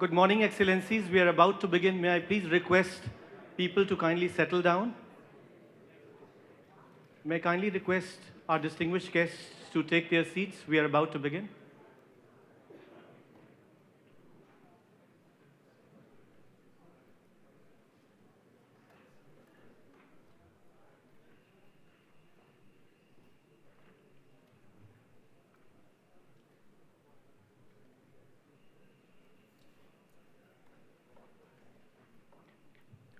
Good morning, Excellencies. We are about to begin. May I please request people to kindly settle down? May I kindly request our distinguished guests to take their seats? We are about to begin.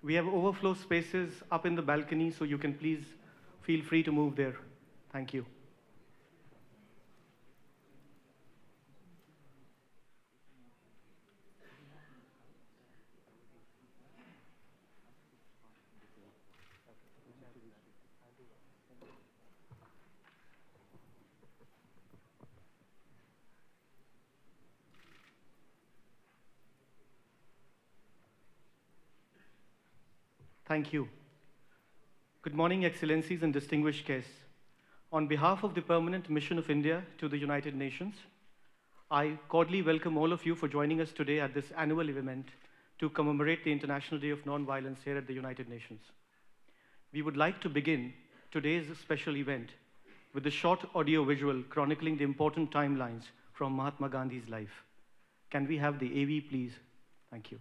We have overflow spaces up in the balcony, so you can please feel free to move there. Thank you. Thank you. Good morning, Excellencies and distinguished guests. On behalf of the Permanent Mission of India to the United Nations, I cordially welcome all of you for joining us today at this annual event to commemorate the International Day of Nonviolence here at the United Nations. We would like to begin today's special event with a short audio-visual chronicling the important timelines from Mahatma Gandhi's life. Can we have the AV, please? Thank you.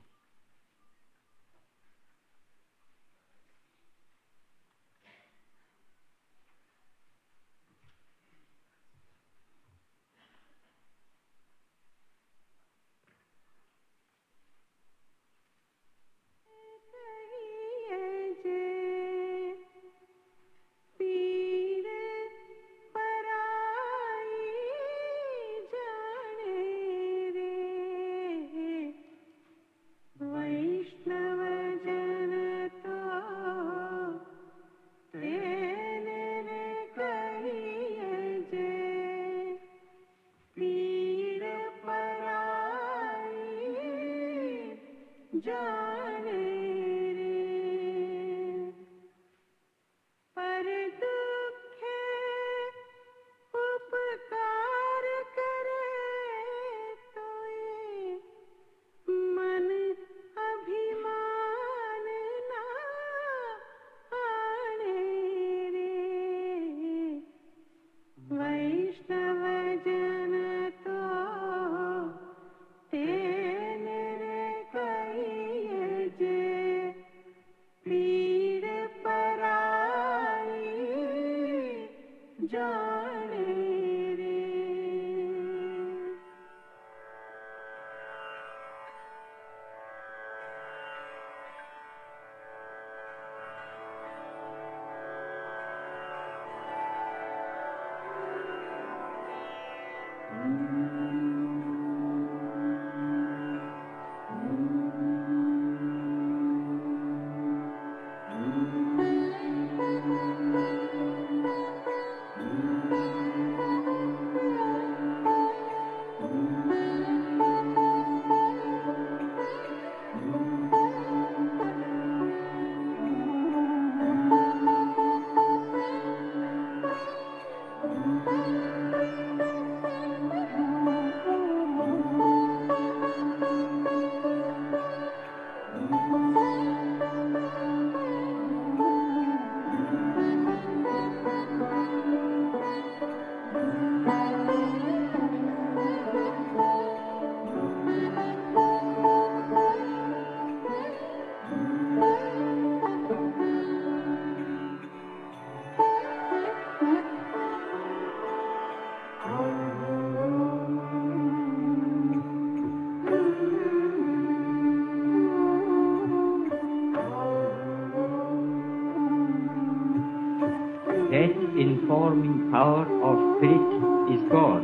That informing power of spirit is God,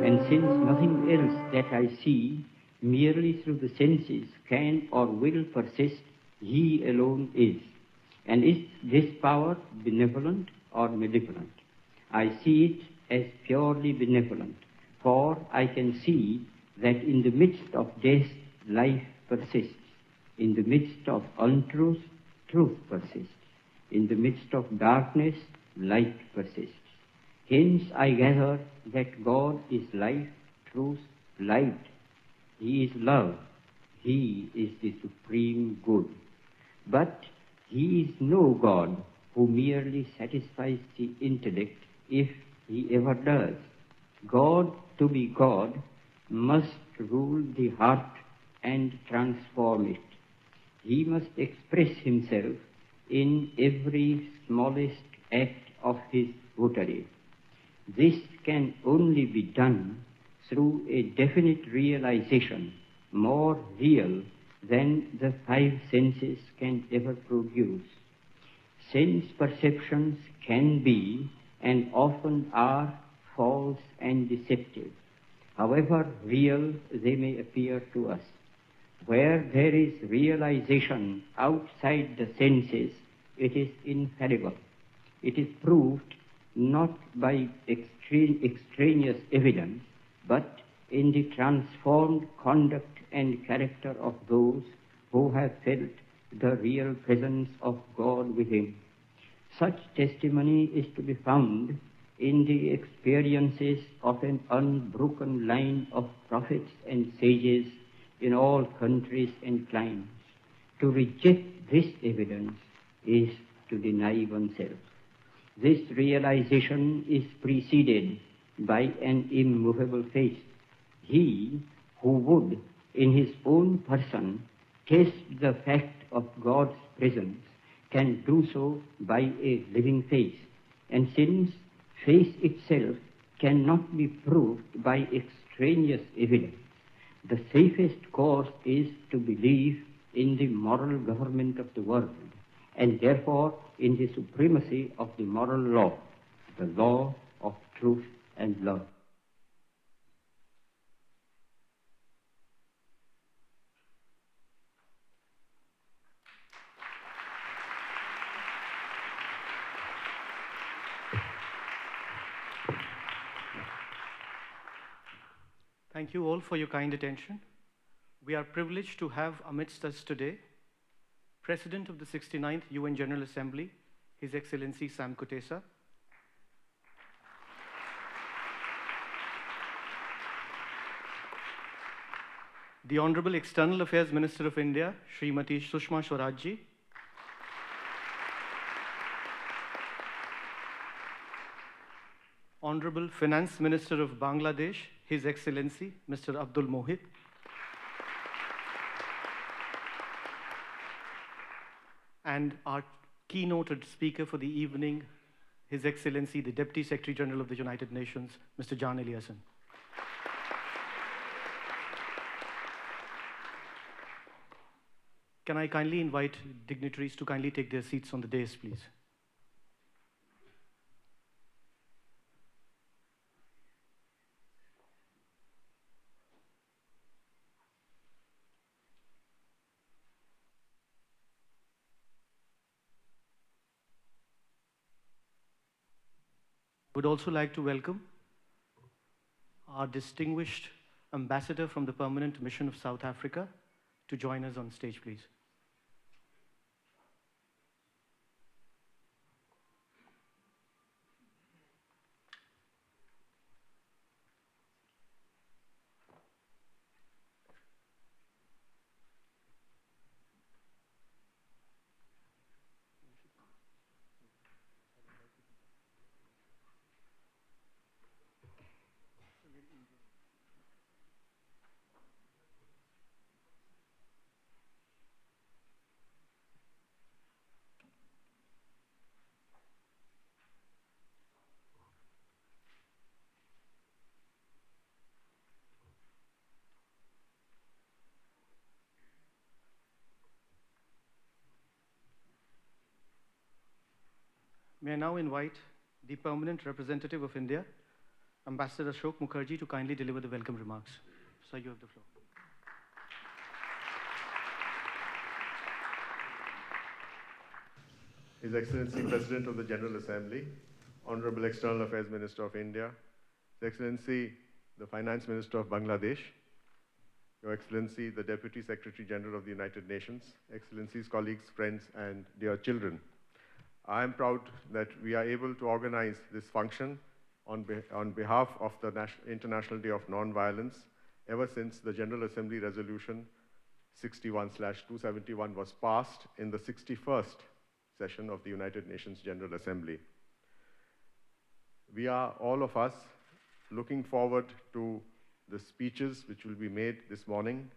and since nothing else that I see merely through the senses can or will persist, He alone is. And is this power benevolent or malevolent? I see it as purely benevolent, for I can see that in the midst of death, life persists. In the midst of untruth, truth persists. In the midst of darkness, light persists. Hence I gather that God is life, truth, light. He is love, He is the supreme good. But he is no God who merely satisfies the intellect, if he ever does. God, to be God, must rule the heart and transform it. He must express himself in every smallest act of his votary. This can only be done through a definite realization, more real than the five senses can ever produce. Sense perceptions can be, and often are, false and deceptive, however real they may appear to us. Where there is realization outside the senses, it is infallible. It is proved not by extraneous evidence, but in the transformed conduct and character of those who have felt the real presence of God within. Such testimony is to be found in the experiences of an unbroken line of prophets and sages in all countries and climes. To reject this evidence is to deny oneself. This realization is preceded by an immovable faith. He who would, in his own person, test the fact of God's presence can do so by a living faith. And since faith itself cannot be proved by extraneous evidence, the safest course is to believe in the moral government of the world, and therefore in the supremacy of the moral law, the law of truth and love. Thank you all for your kind attention. We are privileged to have amidst us today President of the 69th UN General Assembly, His Excellency Sam Kutesa, the Honorable External Affairs Minister of India, Srimati Sushma Swaraj ji, Honorable Finance Minister of Bangladesh, His Excellency Mr. Abdul Mohit, and our keynoted speaker for the evening, His Excellency the Deputy Secretary General of the United Nations, Mr. Jan Eliasson. Can I kindly invite dignitaries to kindly take their seats on the dais, please? Would also like to welcome our distinguished ambassador from the Permanent Mission of South Africa to join us on stage, please. May I now invite the Permanent Representative of India, Ambassador Ashok Mukherjee, to kindly deliver the welcome remarks. Sir, you have the floor. His Excellency President of the General Assembly, Honorable External Affairs Minister of India, His Excellency the Finance Minister of Bangladesh, Your Excellency the Deputy Secretary General of the United Nations, Excellencies, colleagues, friends, and dear children. I am proud that we are able to organize this function on behalf of the International Day of Nonviolence ever since the General Assembly Resolution 61/271 was passed in the 61st session of the United Nations General Assembly. We are, all of us, looking forward to the speeches which will be made this morning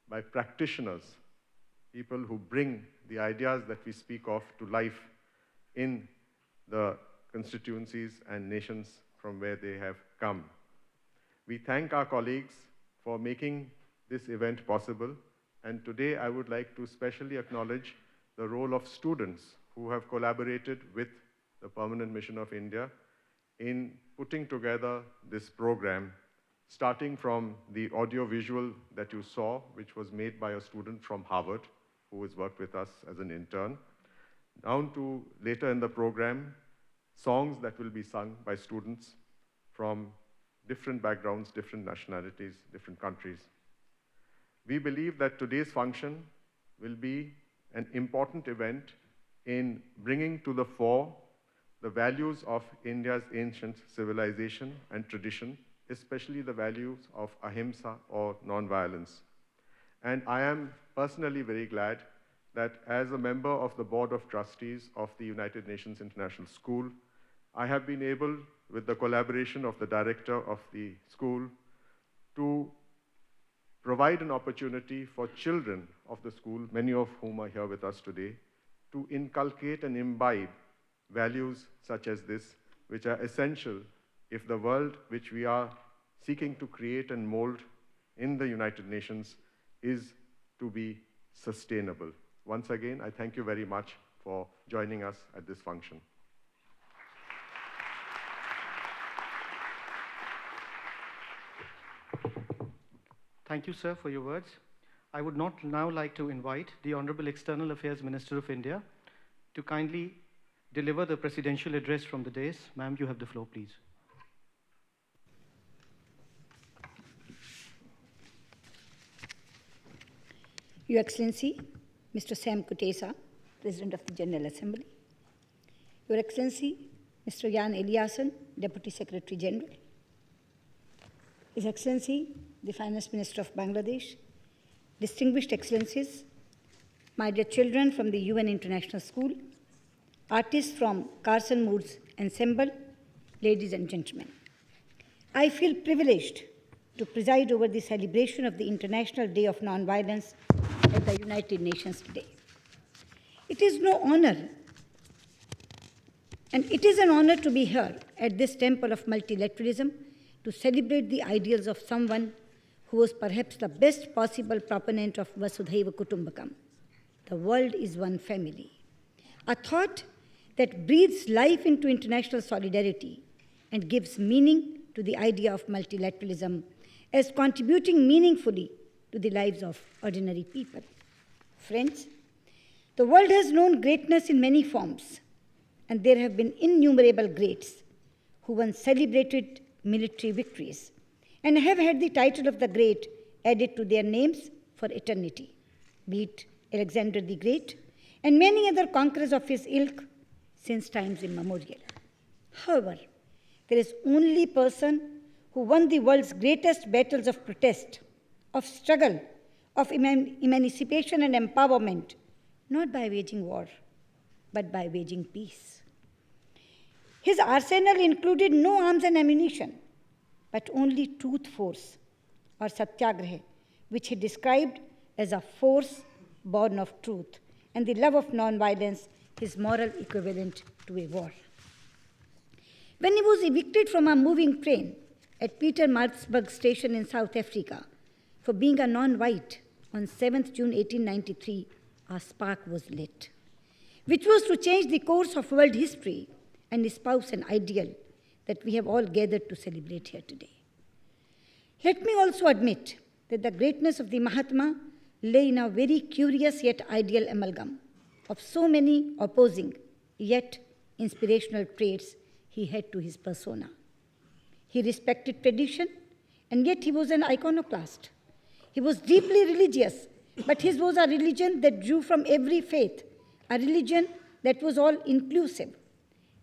by practitioners, people who bring the ideas that we speak of to life in the constituencies and nations from where they have come. We thank our colleagues for making this event possible, and today I would like to specially acknowledge the role of students who have collaborated with the Permanent Mission of India in putting together this program, starting from the audio-visual that you saw, which was made by a student from Harvard who has worked with us as an intern, down to later in the program, songs that will be sung by students from different backgrounds, different nationalities, different countries. We believe that today's function will be an important event in bringing to the fore the values of India's ancient civilization and tradition, especially the values of ahimsa or non-violence. And I am personally very glad that as a member of the Board of Trustees of the United Nations International School, I have been able, with the collaboration of the director of the school, to provide an opportunity for children of the school, many of whom are here with us today, to inculcate and imbibe values such as this, which are essential if the world which we are seeking to create and mold in the United Nations is to be sustainable. Once again, I thank you very much for joining us at this function. Thank you, sir, for your words. I would now like to invite the Honorable External Affairs Minister of India to kindly deliver the presidential address from the dais. Ma'am, you have the floor, please. Your Excellency, Mr. Sam Kutesa, President of the General Assembly. Your Excellency, Mr. Jan Eliasson, Deputy Secretary General. His Excellency, the Finance Minister of Bangladesh, distinguished Excellencies, my dear children from the UN International School, artists from Carson Moore's Ensemble, ladies and gentlemen. I feel privileged to preside over the celebration of the International Day of Nonviolence at the United Nations today. It is no honor, and it is an honor to be here at this temple of multilateralism to celebrate the ideals of someone who was perhaps the best possible proponent of Vasudhaiva Kutumbakam. The world is one family. A thought that breathes life into international solidarity and gives meaning to the idea of multilateralism as contributing meaningfully to the lives of ordinary people. Friends, the world has known greatness in many forms, and there have been innumerable greats who once celebrated military victories and have had the title of the Great added to their names for eternity, be it Alexander the Great and many other conquerors of his ilk since times immemorial. However, there is only person who won the world's greatest battles of protest, of struggle, of emancipation and empowerment, not by waging war, but by waging peace. His arsenal included no arms and ammunition, but only truth force, or satyagraha, which he described as a force born of truth, and the love of non-violence, his moral equivalent to a war. When he was evicted from a moving train at Pietermaritzburg station in South Africa for being a non-white on 7th June 1893, a spark was lit, which was to change the course of world history and espouse an ideal that we have all gathered to celebrate here today. Let me also admit that the greatness of the Mahatma lay in a very curious yet ideal amalgam of so many opposing yet inspirational traits he had to his persona. He respected tradition, and yet he was an iconoclast. He was deeply religious, but his was a religion that drew from every faith, a religion that was all inclusive.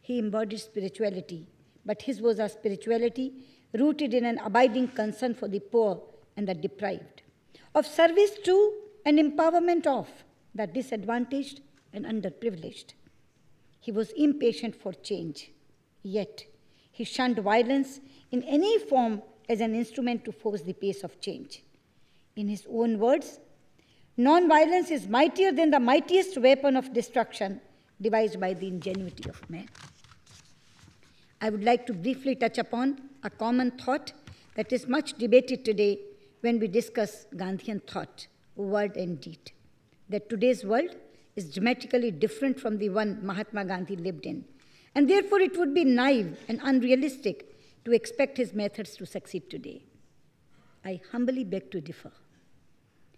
He embodied spirituality, but his was a spirituality rooted in an abiding concern for the poor and the deprived, of service to and empowerment of the disadvantaged and underprivileged. He was impatient for change, yet he shunned violence in any form as an instrument to force the pace of change. In his own words, non-violence is mightier than the mightiest weapon of destruction devised by the ingenuity of man. I would like to briefly touch upon a common thought that is much debated today when we discuss Gandhian thought, word and deed, that today's world is dramatically different from the one Mahatma Gandhi lived in, and therefore it would be naive and unrealistic to expect his methods to succeed today. I humbly beg to differ.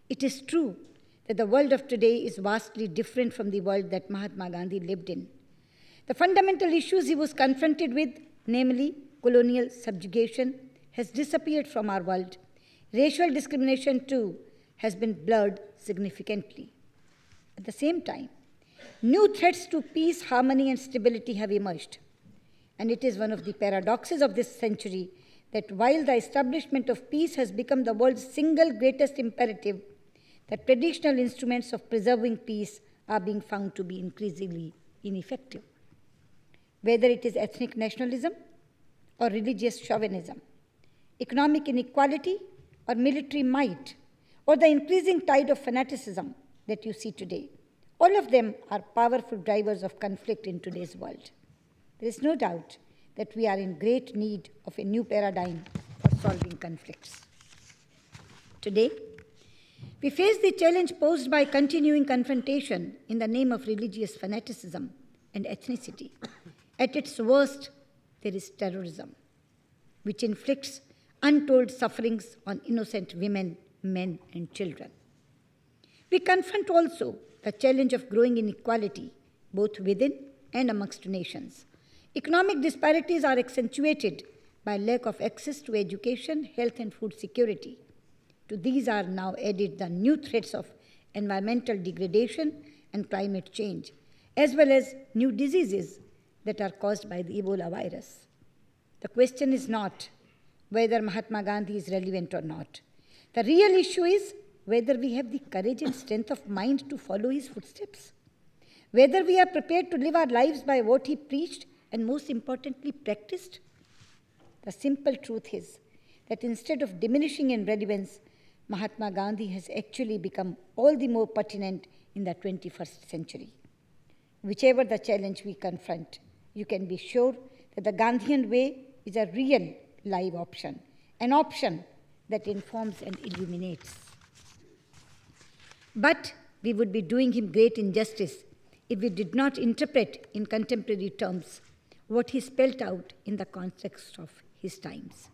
It is true that the world of today is vastly different from the world that Mahatma Gandhi lived in. The fundamental issues he was confronted with, namely colonial subjugation, has disappeared from our world. Racial discrimination, too, has been blurred significantly. At the same time, new threats to peace, harmony, and stability have emerged. And it is one of the paradoxes of this century that while the establishment of peace has become the world's single greatest imperative, the traditional instruments of preserving peace are being found to be increasingly ineffective. Whether it is ethnic nationalism or religious chauvinism, economic inequality or military might, or the increasing tide of fanaticism that you see today, all of them are powerful drivers of conflict in today's world. There is no doubt that we are in great need of a new paradigm for solving conflicts. Today, we face the challenge posed by continuing confrontation in the name of religious fanaticism and ethnicity. At its worst, there is terrorism, which inflicts untold sufferings on innocent women, men, and children. We confront also the challenge of growing inequality, both within and amongst nations. Economic disparities are accentuated by lack of access to education, health, and food security. To these are now added the new threats of environmental degradation and climate change, as well as new diseases that are caused by the Ebola virus. The question is not whether Mahatma Gandhi is relevant or not. The real issue is whether we have the courage and strength of mind to follow his footsteps, whether we are prepared to live our lives by what he preached and, most importantly, practiced. The simple truth is that instead of diminishing in relevance, Mahatma Gandhi has actually become all the more pertinent in the 21st century. Whichever the challenge we confront, you can be sure that the Gandhian way is a real live option, an option that informs and illuminates. But we would be doing him great injustice if we did not interpret in contemporary terms what he spelled out in the context of his times.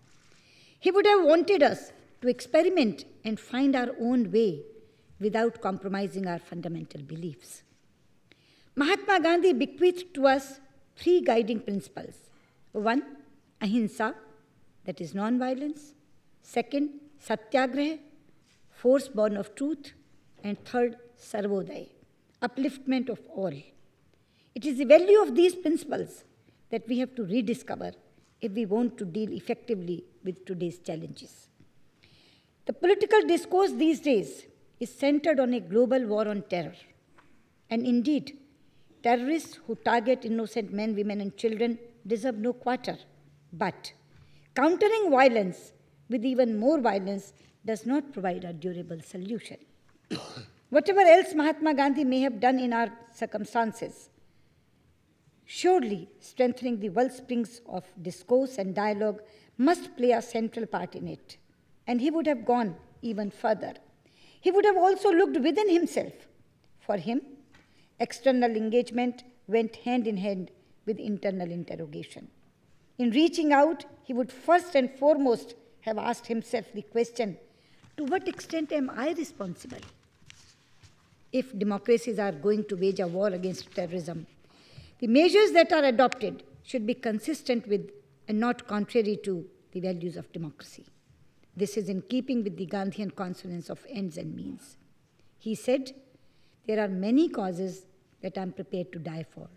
He would have wanted us to experiment and find our own way without compromising our fundamental beliefs. Mahatma Gandhi bequeathed to us 3 guiding principles. 1, ahimsa, that is non-violence. 2, satyagraha, force born of truth. And 3, sarvodaya, upliftment of all. It is the value of these principles that we have to rediscover if we want to deal effectively with today's challenges. The political discourse these days is centered on a global war on terror. And indeed, terrorists who target innocent men, women, and children deserve no quarter. But countering violence with even more violence does not provide a durable solution. Whatever else Mahatma Gandhi may have done in our circumstances, surely strengthening the wellsprings of discourse and dialogue must play a central part in it. And he would have gone even further. He would have also looked within himself. For him, external engagement went hand in hand with internal interrogation. In reaching out, he would first and foremost have asked himself the question, to what extent am I responsible? If democracies are going to wage a war against terrorism, the measures that are adopted should be consistent with and not contrary to the values of democracy. This is in keeping with the Gandhian consonance of ends and means. He said, there are many causes that I'm prepared to die for,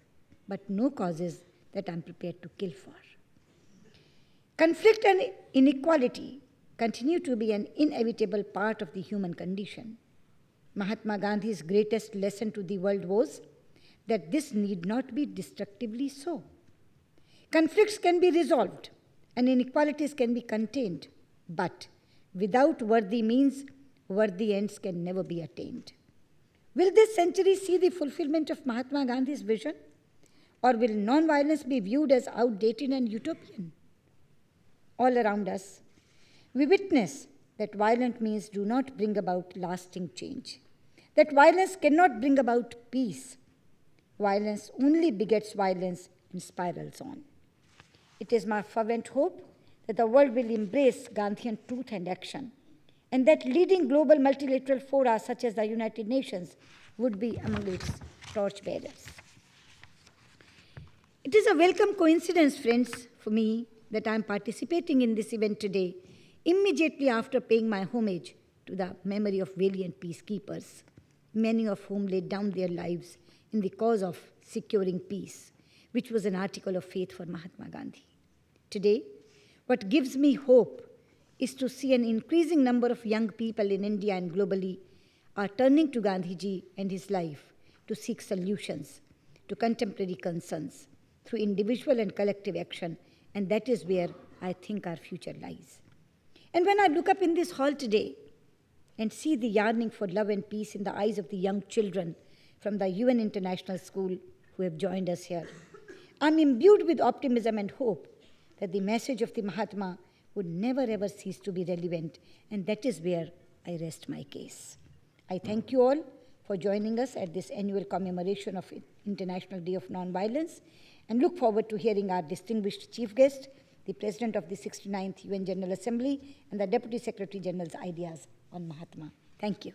but no causes that I'm prepared to kill for. Conflict and inequality continue to be an inevitable part of the human condition. Mahatma Gandhi's greatest lesson to the world was that this need not be destructively so. Conflicts can be resolved and inequalities can be contained, but without worthy means, worthy ends can never be attained. Will this century see the fulfillment of Mahatma Gandhi's vision? Or will non-violence be viewed as outdated and utopian? All around us, we witness that violent means do not bring about lasting change, that violence cannot bring about peace. Violence only begets violence and spirals on. It is my fervent hope that the world will embrace Gandhian truth and action, and that leading global multilateral fora such as the United Nations would be among its torchbearers. It is a welcome coincidence, friends, for me that I am participating in this event today, immediately after paying my homage to the memory of valiant peacekeepers, many of whom laid down their lives in the cause of securing peace, which was an article of faith for Mahatma Gandhi. Today, what gives me hope is to see an increasing number of young people in India and globally are turning to Gandhiji and his life to seek solutions to contemporary concerns through individual and collective action, and that is where I think our future lies. And when I look up in this hall today and see the yearning for love and peace in the eyes of the young children from the UN International School who have joined us here, I'm imbued with optimism and hope that the message of the Mahatma would never ever cease to be relevant, and that is where I rest my case. I thank you all for joining us at this annual commemoration of International Day of Nonviolence, and look forward to hearing our distinguished chief guest, the President of the 69th UN General Assembly, and the Deputy Secretary General's ideas on Mahatma. Thank you.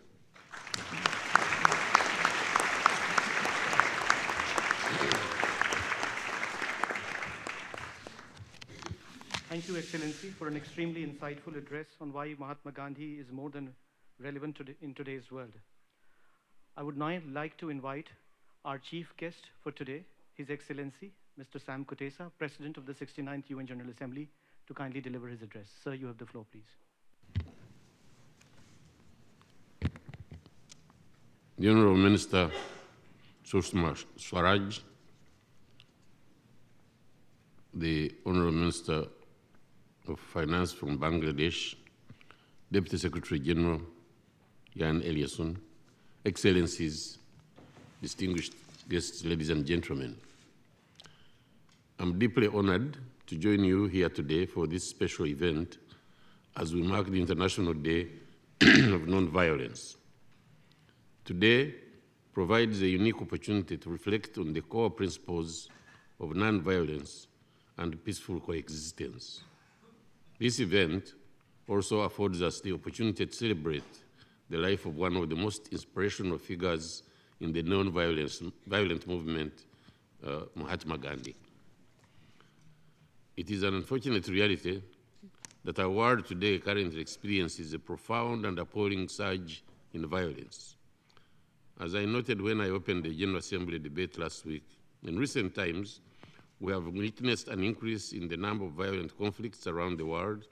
Thank you, Excellency, for an extremely insightful address on why Mahatma Gandhi is more than relevant in today's world. I would now like to invite our chief guest for today, His Excellency, Mr. Sam Kutesa, President of the 69th UN General Assembly, to kindly deliver his address. Sir, you have the floor, please. The Honorable Minister Sushma Swaraj, the Honorable Minister of Finance from Bangladesh, Deputy Secretary General Jan Eliasson, Excellencies, distinguished guests, ladies and gentlemen. I'm deeply honored to join you here today for this special event as we mark the International Day of Nonviolence. Today provides a unique opportunity to reflect on the core principles of nonviolence and peaceful coexistence. This event also affords us the opportunity to celebrate the life of one of the most inspirational figures in the violent movement, Mahatma Gandhi. It is an unfortunate reality that our world today currently experiences a profound and appalling surge in violence. As I noted when I opened the General Assembly debate last week, in recent times, we have witnessed an increase in the number of violent conflicts around the world,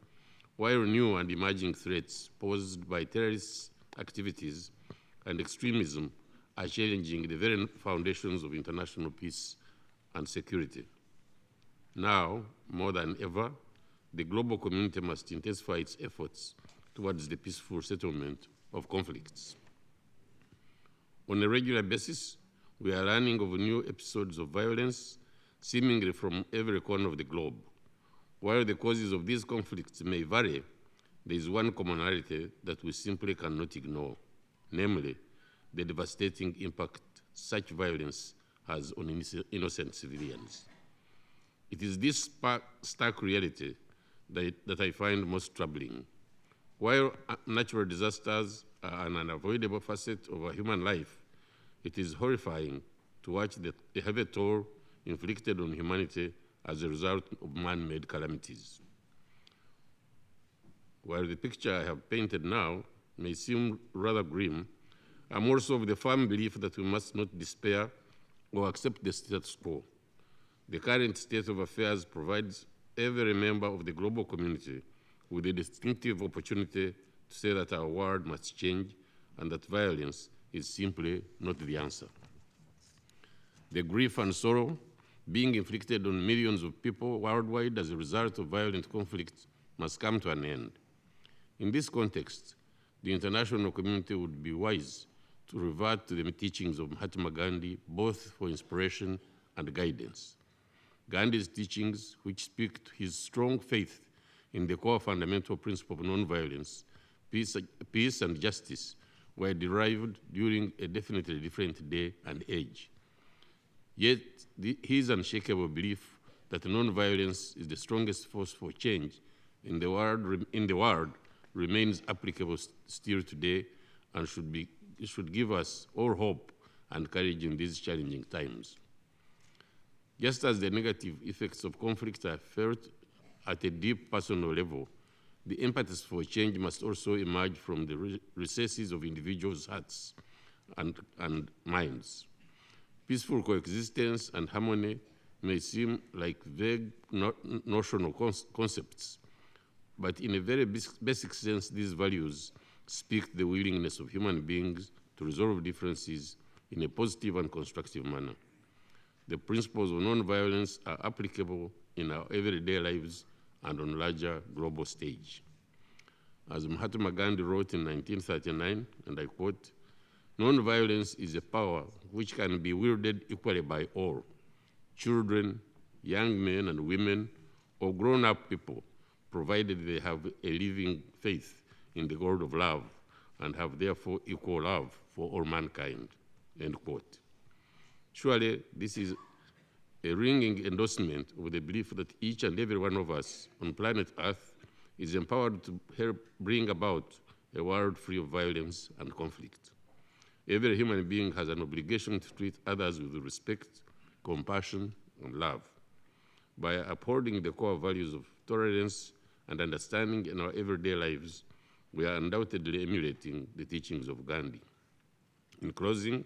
while new and emerging threats posed by terrorist activities and extremism are challenging the very foundations of international peace and security. Now, more than ever, the global community must intensify its efforts towards the peaceful settlement of conflicts. On a regular basis, we are learning of new episodes of violence seemingly from every corner of the globe. While the causes of these conflicts may vary, there is one commonality that we simply cannot ignore, namely the devastating impact such violence has on innocent civilians. It is this stark reality that I find most troubling. While natural disasters are an unavoidable facet of a human life, it is horrifying to watch the heavy toll inflicted on humanity as a result of man-made calamities. While the picture I have painted now may seem rather grim, I'm also of the firm belief that we must not despair or accept the status quo. The current state of affairs provides every member of the global community with a distinctive opportunity to say that our world must change and that violence is simply not the answer. The grief and sorrow being inflicted on millions of people worldwide as a result of violent conflict must come to an end. In this context, the international community would be wise to revert to the teachings of Mahatma Gandhi, both for inspiration and guidance. Gandhi's teachings, which speak to his strong faith in the core fundamental principle of nonviolence, peace and justice, were derived during a definitely different day and age. Yet, his unshakable belief that nonviolence is the strongest force for change in the world remains applicable still today and should give us all hope and courage in these challenging times. Just as the negative effects of conflict are felt at a deep personal level, the impetus for change must also emerge from the recesses of individuals' hearts and minds. Peaceful coexistence and harmony may seem like vague notional concepts, but in a very basic sense, these values speak the willingness of human beings to resolve differences in a positive and constructive manner. The principles of nonviolence are applicable in our everyday lives and on a larger global stage. As Mahatma Gandhi wrote in 1939, and I quote, "Nonviolence is a power which can be wielded equally by all, children, young men and women, or grown-up people, provided they have a living faith in the God of love and have therefore equal love for all mankind," end quote. Surely, this is a ringing endorsement of the belief that each and every one of us on planet Earth is empowered to help bring about a world free of violence and conflict. Every human being has an obligation to treat others with respect, compassion, and love. By upholding the core values of tolerance and understanding in our everyday lives, we are undoubtedly emulating the teachings of Gandhi. In closing,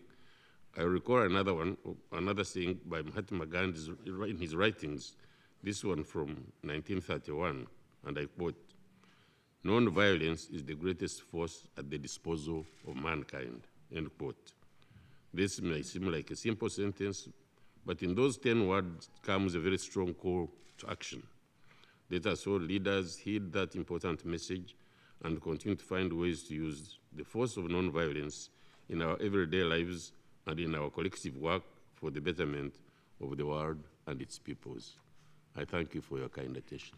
I recall another saying by Mahatma Gandhi in his writings, this one from 1931, and I quote, "Non-violence is the greatest force at the disposal of mankind," end quote. This may seem like a simple sentence, but in those 10 words comes a very strong call to action. Let us all leaders heed that important message and continue to find ways to use the force of nonviolence in our everyday lives and in our collective work for the betterment of the world and its peoples. I thank you for your kind attention.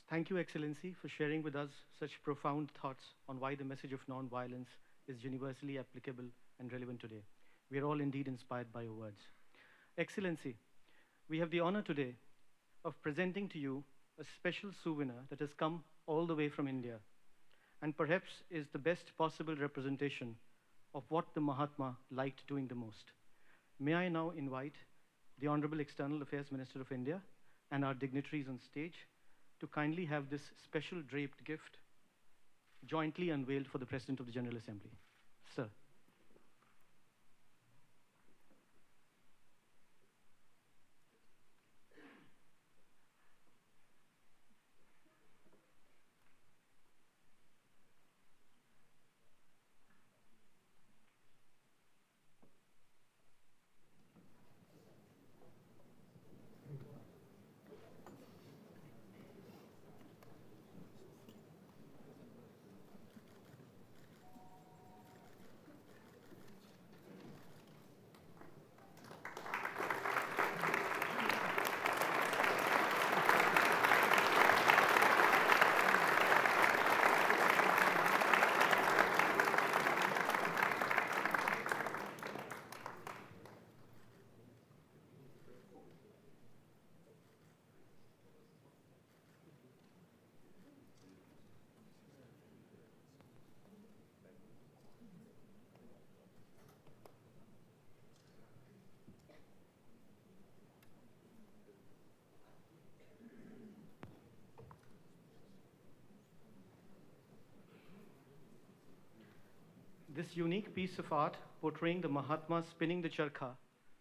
Thank you, Excellency, for sharing with us such profound thoughts on why the message of nonviolence is universally applicable and relevant today. We are all indeed inspired by your words. Excellency, we have the honor today of presenting to you a special souvenir that has come all the way from India and perhaps is the best possible representation of what the Mahatma liked doing the most. May I now invite the Honorable External Affairs Minister of India and our dignitaries on stage to kindly have this special draped gift jointly unveiled for the President of the General Assembly. Sir. This unique piece of art portraying the Mahatma spinning the charkha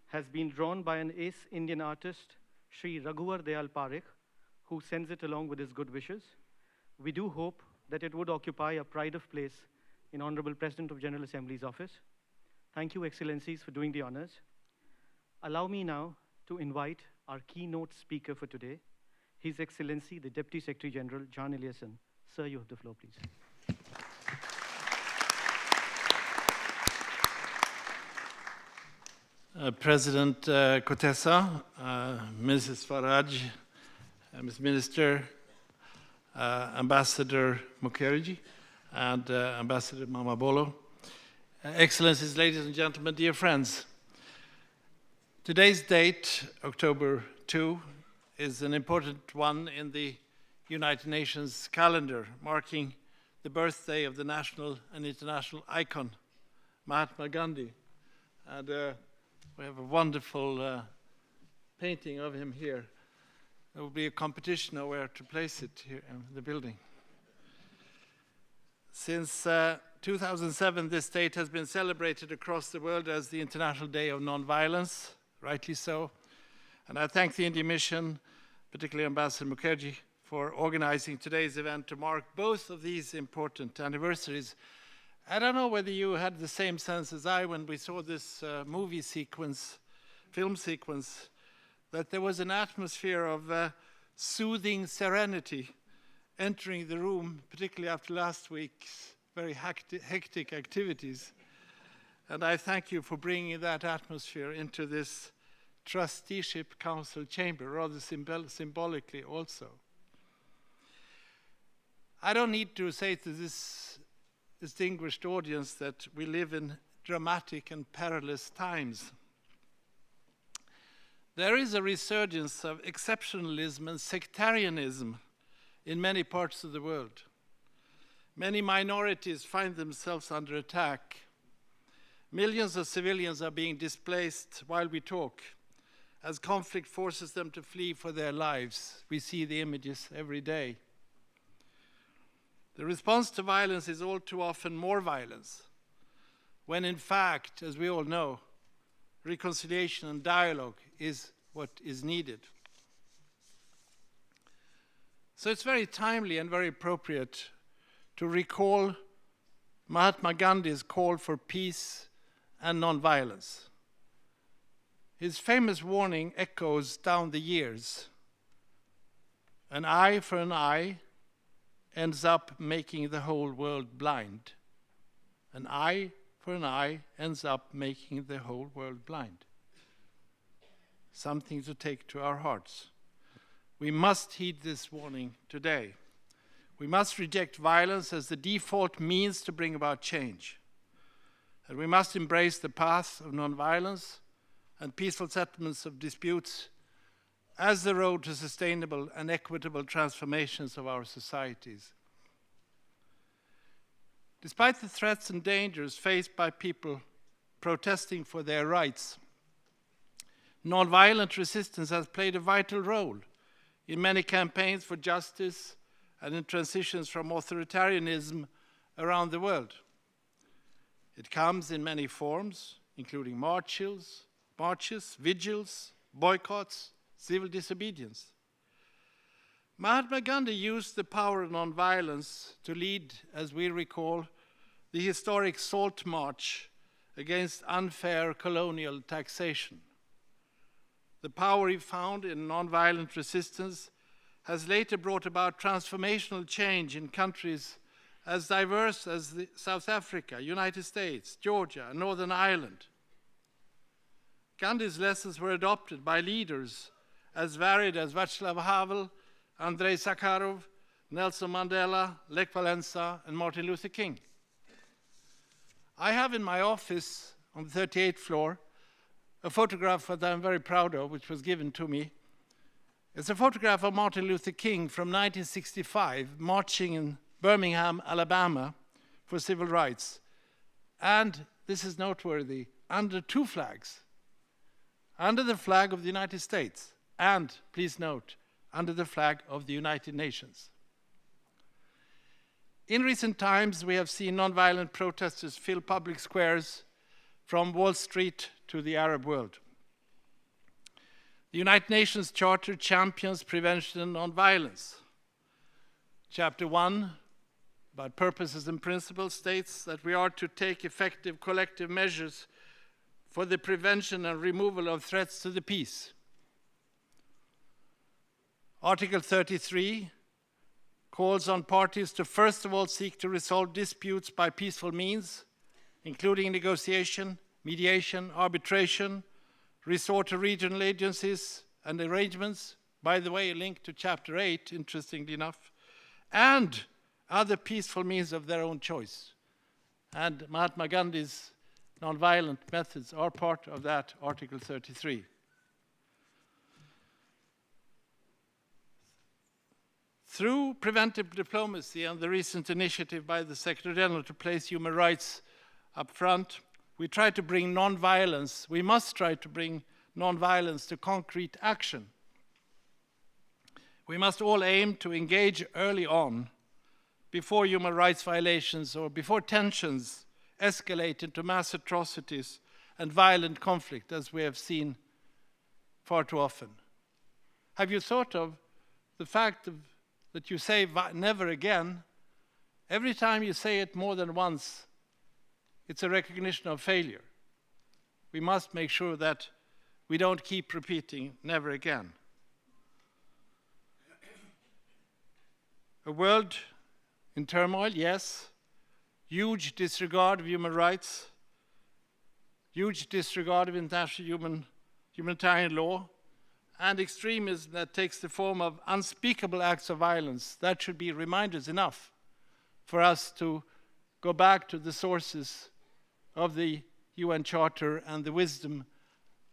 has been drawn by an ace Indian artist, Sri Raghuvar Dayal Parekh, who sends it along with his good wishes. We do hope that it would occupy a pride of place in Honorable President of General Assembly's office. Thank you, Excellencies, for doing the honors. Allow me now to invite our keynote speaker for today, His Excellency, the Deputy Secretary General, Jan Eliasson. Sir, you have the floor, please. President Kotesa, Mrs. Faraj, Ms. Minister, Ambassador Mukherjee, and Ambassador Mamabolo, Excellencies, ladies and gentlemen, dear friends. Today's date, October 2, is an important one in the United Nations calendar, marking the birthday of the national and international icon, Mahatma Gandhi. And we have a wonderful painting of him here. There will be a competition of where to place it here in the building. Since 2007, this date has been celebrated across the world as the International Day of Nonviolence, rightly so. And I thank the Indian Mission, particularly Ambassador Mukherjee, for organizing today's event to mark both of these important anniversaries. I don't know whether you had the same sense as I when we saw this film sequence, that there was an atmosphere of soothing serenity entering the room, particularly after last week's very hectic activities. And I thank you for bringing that atmosphere into this trusteeship council chamber, rather symbolically also. I don't need to say to this distinguished audience that we live in dramatic and perilous times. There is a resurgence of exceptionalism and sectarianism in many parts of the world. Many minorities find themselves under attack. Millions of civilians are being displaced while we talk, as conflict forces them to flee for their lives. We see the images every day. The response to violence is all too often more violence, when in fact, as we all know, reconciliation and dialogue is what is needed. So it's very timely and very appropriate to recall Mahatma Gandhi's call for peace and nonviolence. His famous warning echoes down the years. An eye for an eye ends up making the whole world blind. An eye for an eye ends up making the whole world blind. Something to take to our hearts. We must heed this warning today. We must reject violence as the default means to bring about change. And we must embrace the path of nonviolence and peaceful settlements of disputes as the road to sustainable and equitable transformations of our societies. Despite the threats and dangers faced by people protesting for their rights, nonviolent resistance has played a vital role in many campaigns for justice and in transitions from authoritarianism around the world. It comes in many forms, including marches, vigils, boycotts, civil disobedience. Mahatma Gandhi used the power of nonviolence to lead, as we recall, the historic Salt March against unfair colonial taxation. The power he found in nonviolent resistance has later brought about transformational change in countries as diverse as South Africa, United States, Georgia, and Northern Ireland. Gandhi's lessons were adopted by leaders as varied as Václav Havel, Andrei Sakharov, Nelson Mandela, Lech Walesa, and Martin Luther King. I have in my office on the 38th floor a photograph that I'm very proud of, which was given to me. It's a photograph of Martin Luther King from 1965, marching in Birmingham, Alabama, for civil rights. And this is noteworthy, under two flags. Under the flag of the United States, and, please note, under the flag of the United Nations. In recent times, we have seen nonviolent protesters fill public squares from Wall Street to the Arab world. The United Nations Charter champions prevention and nonviolence. Chapter 1, about purposes and principles, states that we are to take effective collective measures for the prevention and removal of threats to the peace. Article 33 calls on parties to first of all seek to resolve disputes by peaceful means, including negotiation, mediation, arbitration, resort to regional agencies and arrangements, by the way, a link to Chapter 8, interestingly enough, and other peaceful means of their own choice. And Mahatma Gandhi's nonviolent methods are part of that Article 33. Through preventive diplomacy and the recent initiative by the Secretary General to place human rights up front, we try to bring nonviolence, we must try to bring nonviolence to concrete action. We must all aim to engage early on, before human rights violations or before tensions escalate into mass atrocities and violent conflict, as we have seen far too often. Have you thought of the fact that you say never again? Every time you say it more than once, it's a recognition of failure. We must make sure that we don't keep repeating never again. A world in turmoil, yes. Huge disregard of human rights, huge disregard of international humanitarian law, and extremism that takes the form of unspeakable acts of violence. That should be reminders enough for us to go back to the sources of the UN Charter and the wisdom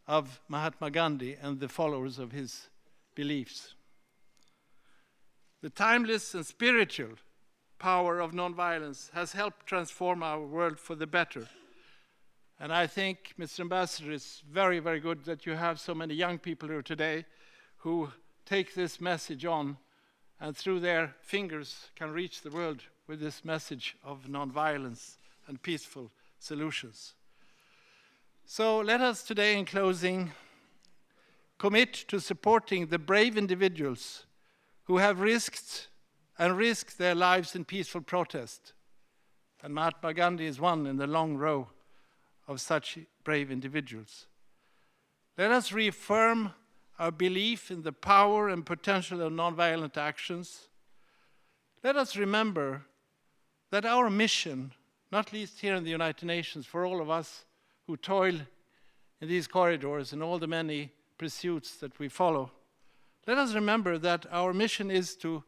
of Mahatma Gandhi and the followers of his beliefs. The timeless and spiritual power of nonviolence has helped transform our world for the better. And I think, Mr. Ambassador, it's very, very good that you have so many young people here today who take this message on and through their fingers can reach the world with this message of nonviolence and peaceful solutions. So let us today, in closing, commit to supporting the brave individuals who have risked their lives in peaceful protest. And Mahatma Gandhi is one in the long row of such brave individuals. Let us reaffirm our belief in the power and potential of nonviolent actions. Let us remember that our mission, not least here in the United Nations, for all of us who toil in these corridors and all the many pursuits that we follow, let us remember that our mission is to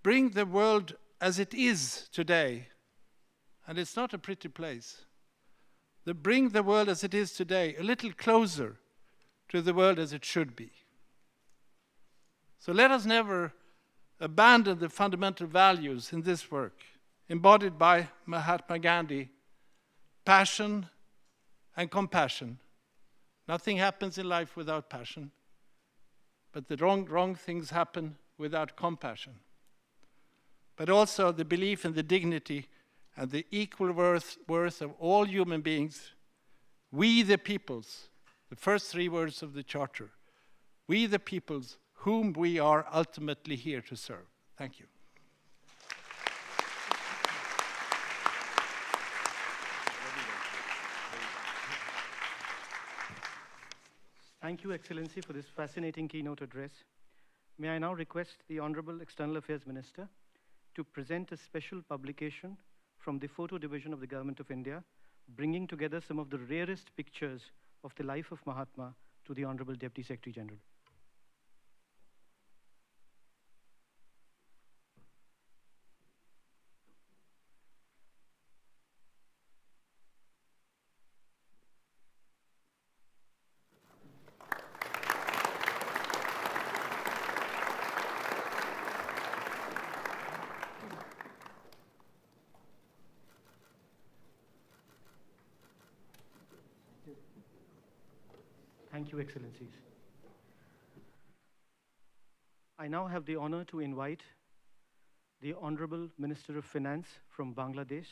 bring the world as it is today, and it's not a pretty place, bring the world as it is today a little closer to the world as it should be. So let us never abandon the fundamental values in this work, embodied by Mahatma Gandhi: passion and compassion. Nothing happens in life without passion, but the wrong things happen without compassion. But also the belief in the dignity and the equal worth of all human beings. We the peoples, the first three words of the Charter, we the peoples whom we are ultimately here to serve. Thank you. Thank you, Excellency, for this fascinating keynote address. May I now request the Honorable External Affairs Minister to present a special publication from the Photo Division of the Government of India, bringing together some of the rarest pictures of the life of Mahatma to the Honorable Deputy Secretary General. Thank you, Excellencies. I now have the honor to invite the Honorable Minister of Finance from Bangladesh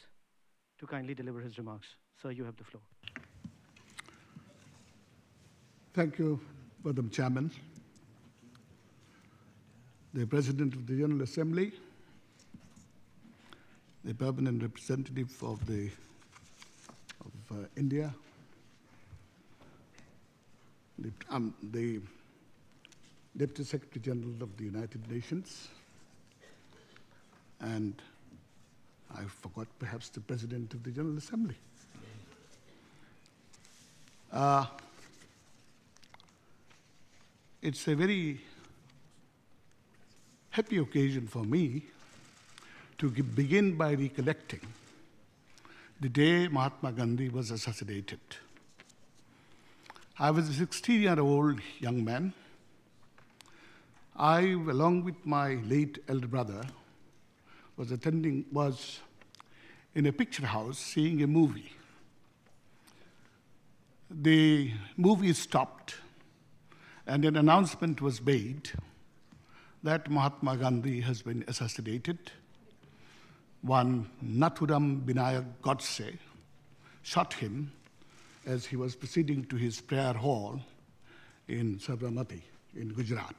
to kindly deliver his remarks. Sir, you have the floor. Thank you, Madam Chairman, the President of the General Assembly, the permanent representative of India, the Deputy Secretary General of the United Nations, and I forgot perhaps the President of the General Assembly. It's a very happy occasion for me to begin by recollecting the day Mahatma Gandhi was assassinated. I was a 16-year-old young man. I, along with my late elder brother, was in a picture house seeing a movie. The movie stopped, and an announcement was made that Mahatma Gandhi has been assassinated. One Nathuram Binayak Godse shot him as he was proceeding to his prayer hall in Sabarmati in Gujarat.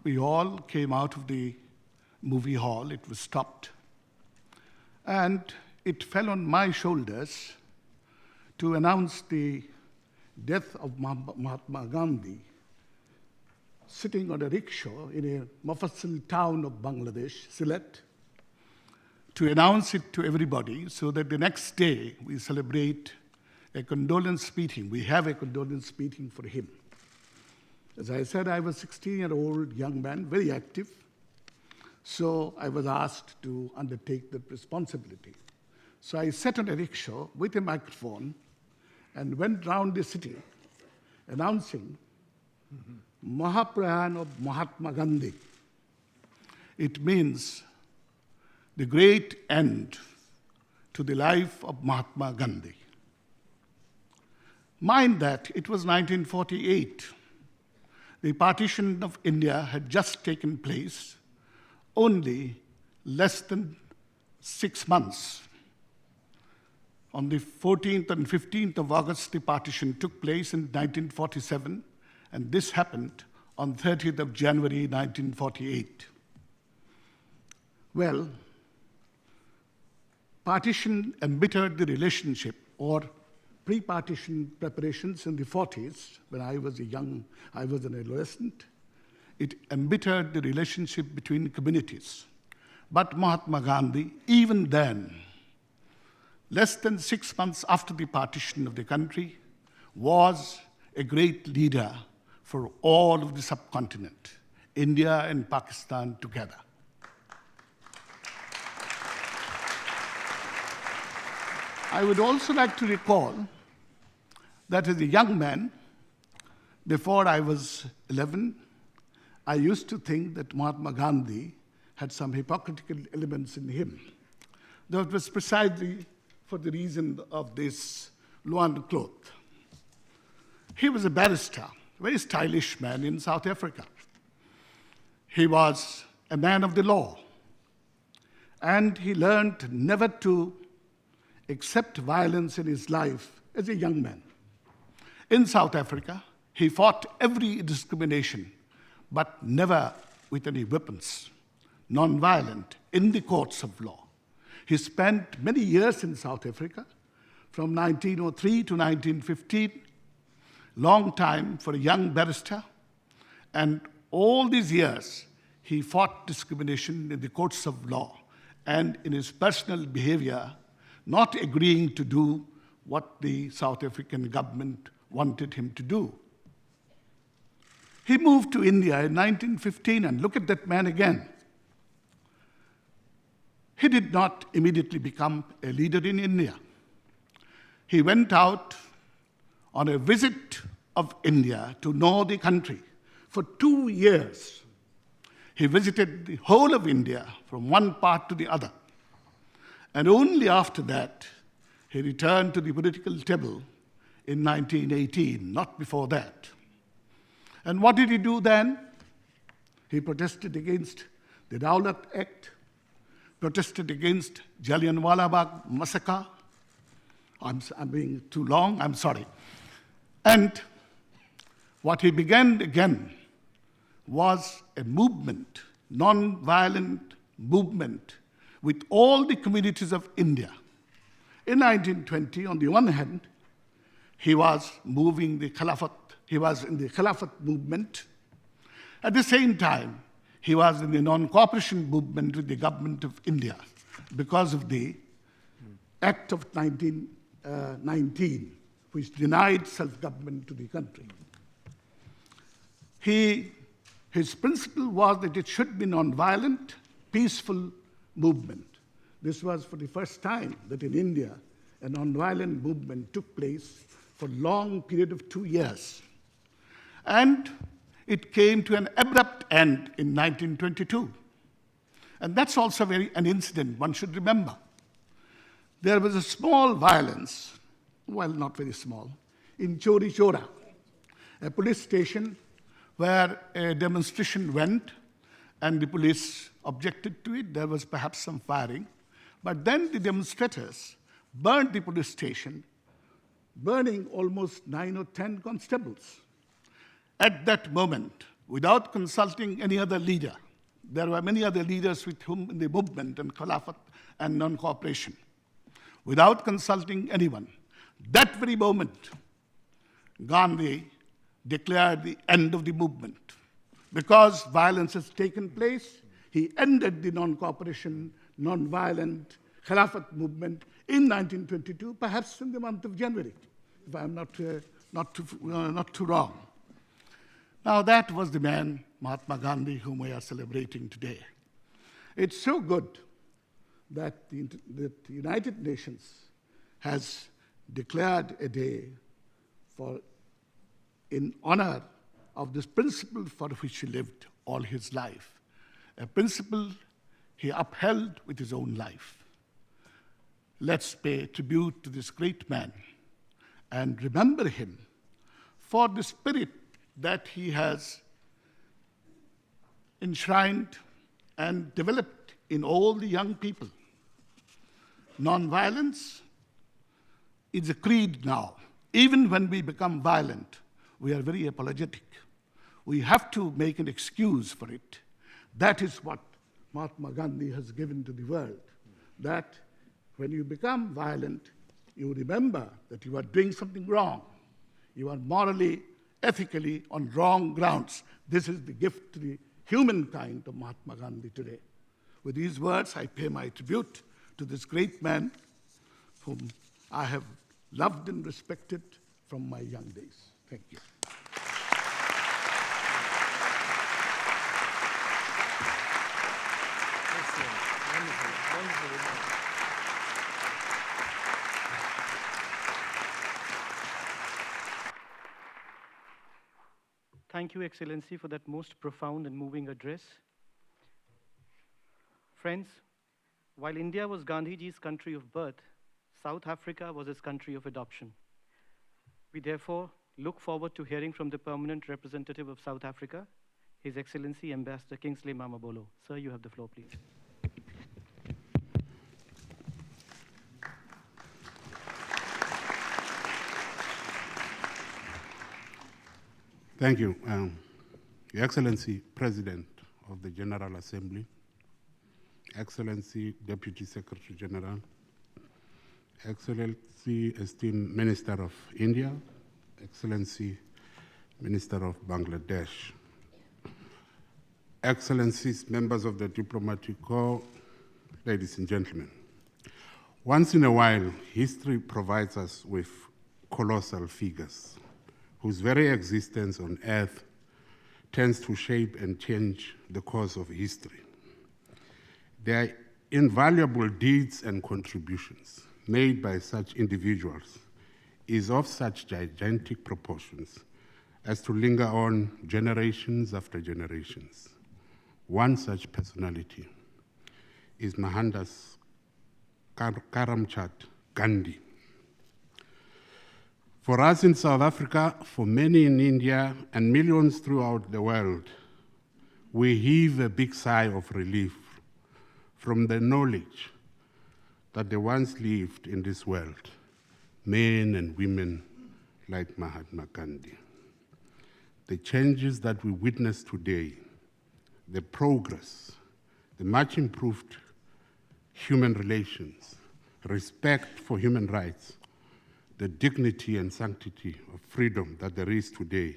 We all came out of the movie hall. It was stopped. And it fell on my shoulders to announce the death of Mahatma Gandhi sitting on a rickshaw in a Mufassil town of Bangladesh, Sylhet, to announce it to everybody so that the next day we celebrate a condolence meeting. We have a condolence meeting for him. As I said, I was a 16-year-old young man, very active. So I was asked to undertake that responsibility. So I sat on a rickshaw with a microphone and went round the city announcing Mahaprayan of Mahatma Gandhi. It means the great end to the life of Mahatma Gandhi. Mind that it was 1948. The partition of India had just taken place, only less than 6 months. On the 14th and 15th of August, the partition took place in 1947, and this happened on 30th of January, 1948. Well, partition embittered the relationship, or pre-partition preparations in the 40s, when I was an adolescent. It embittered the relationship between communities. But Mahatma Gandhi, even then, less than 6 months after the partition of the country, was a great leader for all of the subcontinent, India and Pakistan together. I would also like to recall that as a young man, before I was 11, I used to think that Mahatma Gandhi had some hypocritical elements in him. That was precisely for the reason of this Luan cloth. He was a barrister, a very stylish man in South Africa. He was a man of the law, and he learned never to accept violence in his life as a young man. In South Africa, he fought every discrimination, but never with any weapons, non-violent, in the courts of law. He spent many years in South Africa, from 1903 to 1915, long time for a young barrister, and all these years he fought discrimination in the courts of law and in his personal behavior, not agreeing to do what the South African government wanted him to do. He moved to India in 1915, and look at that man again. He did not immediately become a leader in India. He went out on a visit of India to know the country. For 2 years, he visited the whole of India from one part to the other. And only after that, he returned to the political table in 1918, not before that. And what did he do then? He protested against the Rowlatt Act, protested against Jallianwala Bagh massacre, I'm being too long, I'm sorry. And what he began again was a movement, non-violent movement with all the communities of India. In 1920, on the one hand, he was moving the Khilafat, he was in the Khilafat movement. At the same time, he was in the non-cooperation movement with the government of India because of the Act of 1919, which denied self-government to the country. His principle was that it should be non-violent, peaceful movement. This was for the first time that in India, a non-violent movement took place for a long period of 2 years. And it came to an abrupt end in 1922. And that's also an incident one should remember. There was a small violence, well, not very small, in Chori Chora, a police station where a demonstration went and the police objected to it. There was perhaps some firing. But then the demonstrators burned the police station, burning almost 9 or 10 constables. At that moment, without consulting any other leader, there were many other leaders with whom in the movement and Khilafat and non-cooperation. Without consulting anyone, that very moment, Gandhi declared the end of the movement. Because violence has taken place, he ended the non-cooperation, non-violent Khilafat movement in 1922, perhaps in the month of January, if I'm not too wrong. Now that was the man, Mahatma Gandhi, whom we are celebrating today. It's so good that the United Nations has declared a day in honor of this principle for which he lived all his life, a principle he upheld with his own life. Let's pay tribute to this great man and remember him for the spirit that he has enshrined and developed in all the young people. Nonviolence is a creed now. Even when we become violent, we are very apologetic. We have to make an excuse for it. That is what Mahatma Gandhi has given to the world, that when you become violent, you remember that you are doing something wrong. You are morally, ethically on wrong grounds. This is the gift to the humankind of Mahatma Gandhi today. With these words, I pay my tribute to this great man whom I have loved and respected from my young days. Thank you. Thank you, Excellency, for that most profound and moving address. Friends, while India was Gandhiji's country of birth, South Africa was his country of adoption. We therefore look forward to hearing from the permanent representative of South Africa, His Excellency Ambassador Kingsley Mamabolo. Sir, you have the floor, please. Thank you. Your Excellency, President of the General Assembly, Excellency, Deputy Secretary General, Excellency, esteemed Minister of India, Excellency, Minister of Bangladesh, Excellencies, members of the Diplomatic Corps, ladies and gentlemen. Once in a while, history provides us with colossal figures whose very existence on earth tends to shape and change the course of history. Their invaluable deeds and contributions made by such individuals is of such gigantic proportions as to linger on generations after generations. One such personality is Mohandas Karamchand Gandhi. For us in South Africa, for many in India, and millions throughout the world, we heave a big sigh of relief from the knowledge that they once lived in this world men and women like Mahatma Gandhi. The changes that we witness today, the progress, the much improved human relations, respect for human rights, the dignity and sanctity of freedom that there is today,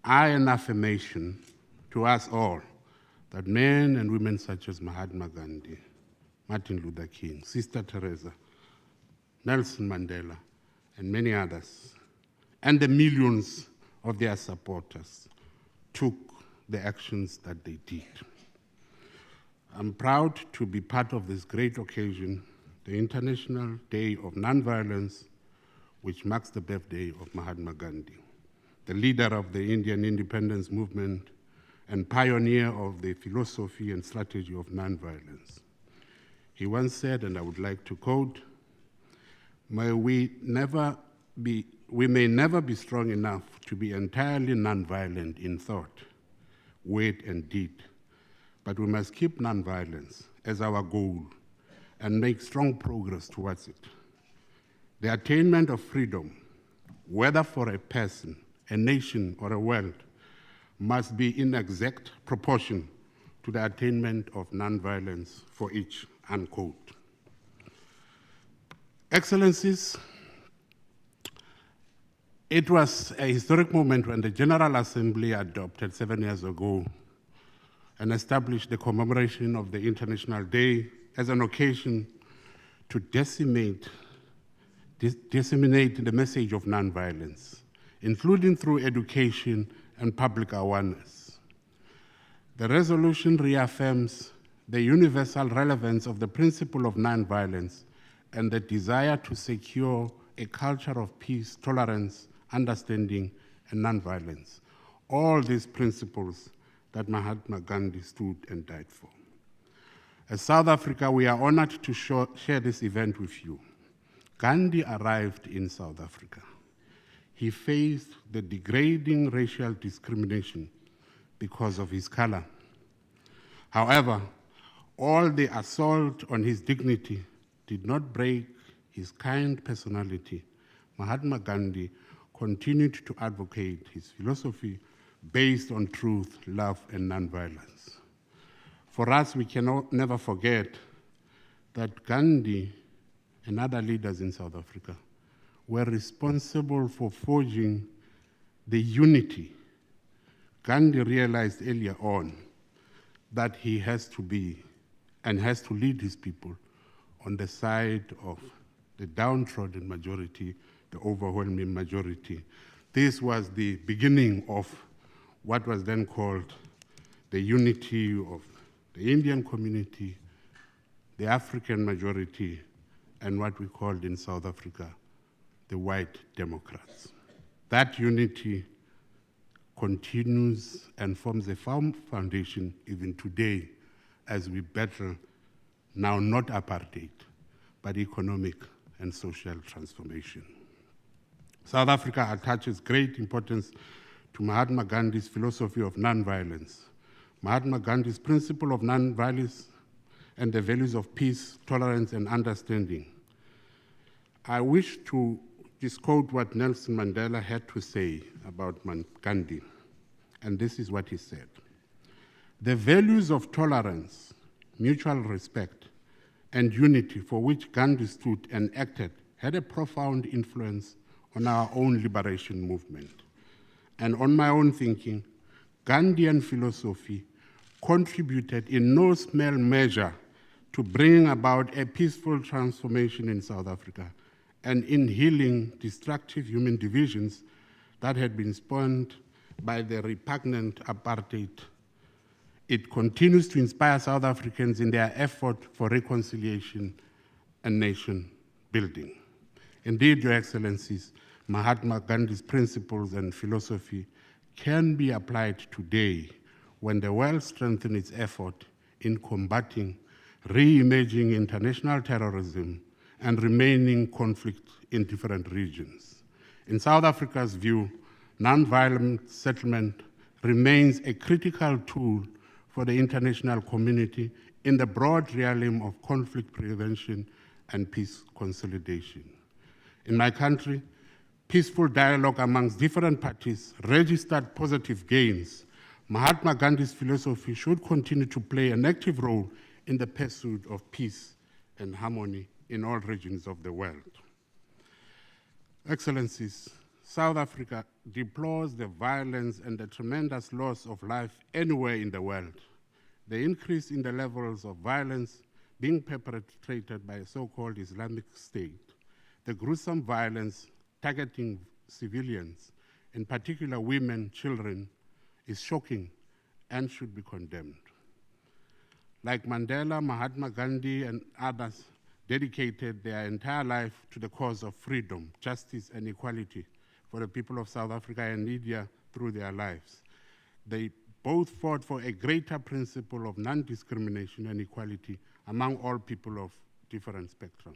are an affirmation to us all that men and women such as Mahatma Gandhi, Martin Luther King, Sister Teresa, Nelson Mandela, and many others, and the millions of their supporters took the actions that they did. I'm proud to be part of this great occasion, the International Day of Nonviolence, which marks the birthday of Mahatma Gandhi, the leader of the Indian independence movement and pioneer of the philosophy and strategy of nonviolence. He once said, and I would like to quote, we may never be strong enough to be entirely nonviolent in thought, word, and deed, but we must keep nonviolence as our goal and make strong progress towards it. The attainment of freedom, whether for a person, a nation, or a world, must be in exact proportion to the attainment of nonviolence for each, unquote. Excellencies, it was a historic moment when the General Assembly adopted 7 years ago and established the commemoration of the International Day as an occasion to disseminate the message of nonviolence, including through education and public awareness. The resolution reaffirms the universal relevance of the principle of nonviolence and the desire to secure a culture of peace, tolerance, understanding, and nonviolence. All these principles that Mahatma Gandhi stood and died for. As South Africa, we are honored to share this event with you. Gandhi arrived in South Africa. He faced the degrading racial discrimination because of his color. However, all the assault on his dignity did not break his kind personality. Mahatma Gandhi continued to advocate his philosophy based on truth, love, and nonviolence. For us, we cannot never forget that Gandhi and other leaders in South Africa were responsible for forging the unity. Gandhi realized earlier on that he has to be and has to lead his people on the side of the downtrodden majority, the overwhelming majority. This was the beginning of what was then called the unity of the Indian community, the African majority, and what we called in South Africa, the white Democrats. That unity continues and forms a firm foundation even today as we battle now not apartheid, but economic and social transformation. South Africa attaches great importance to Mahatma Gandhi's philosophy of nonviolence. Mahatma Gandhi's principle of nonviolence and the values of peace, tolerance, and understanding. I wish to just quote what Nelson Mandela had to say about Gandhi, and this is what he said. The values of tolerance, mutual respect, and unity for which Gandhi stood and acted had a profound influence on our own liberation movement. And on my own thinking, Gandhian philosophy contributed in no small measure to bring about a peaceful transformation in South Africa and in healing destructive human divisions that had been spawned by the repugnant apartheid. It continues to inspire South Africans in their effort for reconciliation and nation building. Indeed, Your Excellencies, Mahatma Gandhi's principles and philosophy can be applied today when the world strengthens its effort in combating re-emerging international terrorism and remaining conflict in different regions. In South Africa's view, nonviolent settlement remains a critical tool for the international community in the broad realm of conflict prevention and peace consolidation. In my country, peaceful dialogue amongst different parties registered positive gains. Mahatma Gandhi's philosophy should continue to play an active role in the pursuit of peace and harmony in all regions of the world. Excellencies, South Africa deplores the violence and the tremendous loss of life anywhere in the world. The increase in the levels of violence being perpetrated by a so-called Islamic State, the gruesome violence targeting civilians, in particular women, children, is shocking and should be condemned. Like Mandela, Mahatma Gandhi, and others dedicated their entire life to the cause of freedom, justice, and equality for the people of South Africa and India through their lives. They both fought for a greater principle of non-discrimination and equality among all people of different spectrum.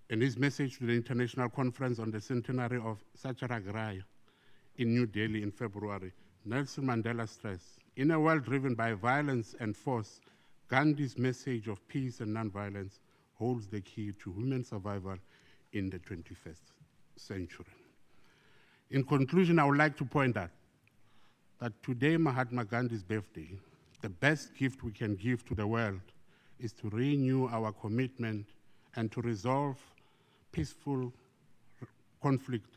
In his message to the International Conference on the Centenary of Satyagraha in New Delhi in February, Nelson Mandela stressed, in a world driven by violence and force, Gandhi's message of peace and nonviolence holds the key to human survival in the 21st century. In conclusion, I would like to point out that today, Mahatma Gandhi's birthday, the best gift we can give to the world is to renew our commitment and to resolve peaceful conflict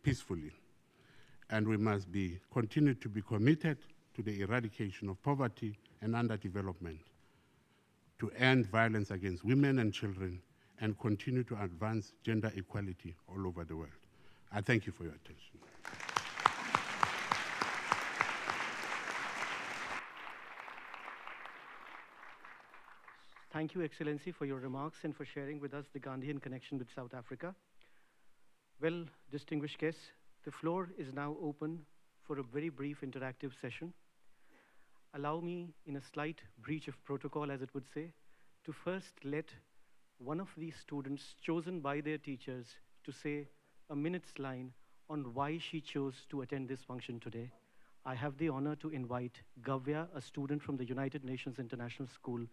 peacefully. And we must continue to be committed to the eradication of poverty and underdevelopment, to end violence against women and children, and continue to advance gender equality all over the world. I thank you for your attention. Thank you, Excellency, for your remarks and for sharing with us the Gandhian connection with South Africa. Well, distinguished guests, the floor is now open for a very brief interactive session. Allow me, in a slight breach of protocol, as it would say, to first let one of these students chosen by their teachers to say a minute's line on why she chose to attend this function today. I have the honor to invite Gavya, a student from the United Nations International School,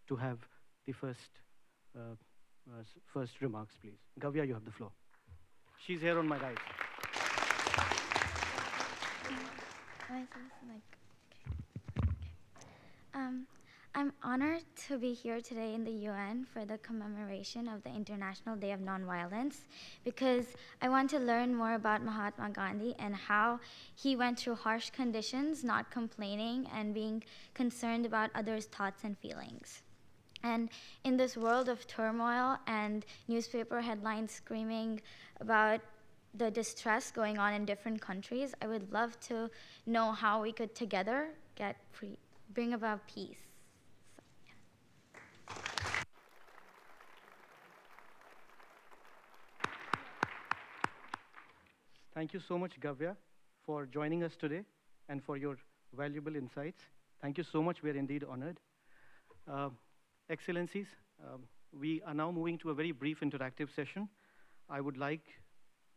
to have the first remarks, please. Gavya, you have the floor. She's here on my right. I'm honored to be here today in the UN for the commemoration of the International Day of Nonviolence because I want to learn more about Mahatma Gandhi and how he went through harsh conditions, not complaining and being concerned about others' thoughts and feelings. And in this world of turmoil and newspaper headlines screaming about the distress going on in different countries, I would love to know how we could together bring about peace. Thank you so much, Gavya, for joining us today and for your valuable insights. Thank you so much. We are indeed honored. Excellencies, we are now moving to a very brief interactive session. I would like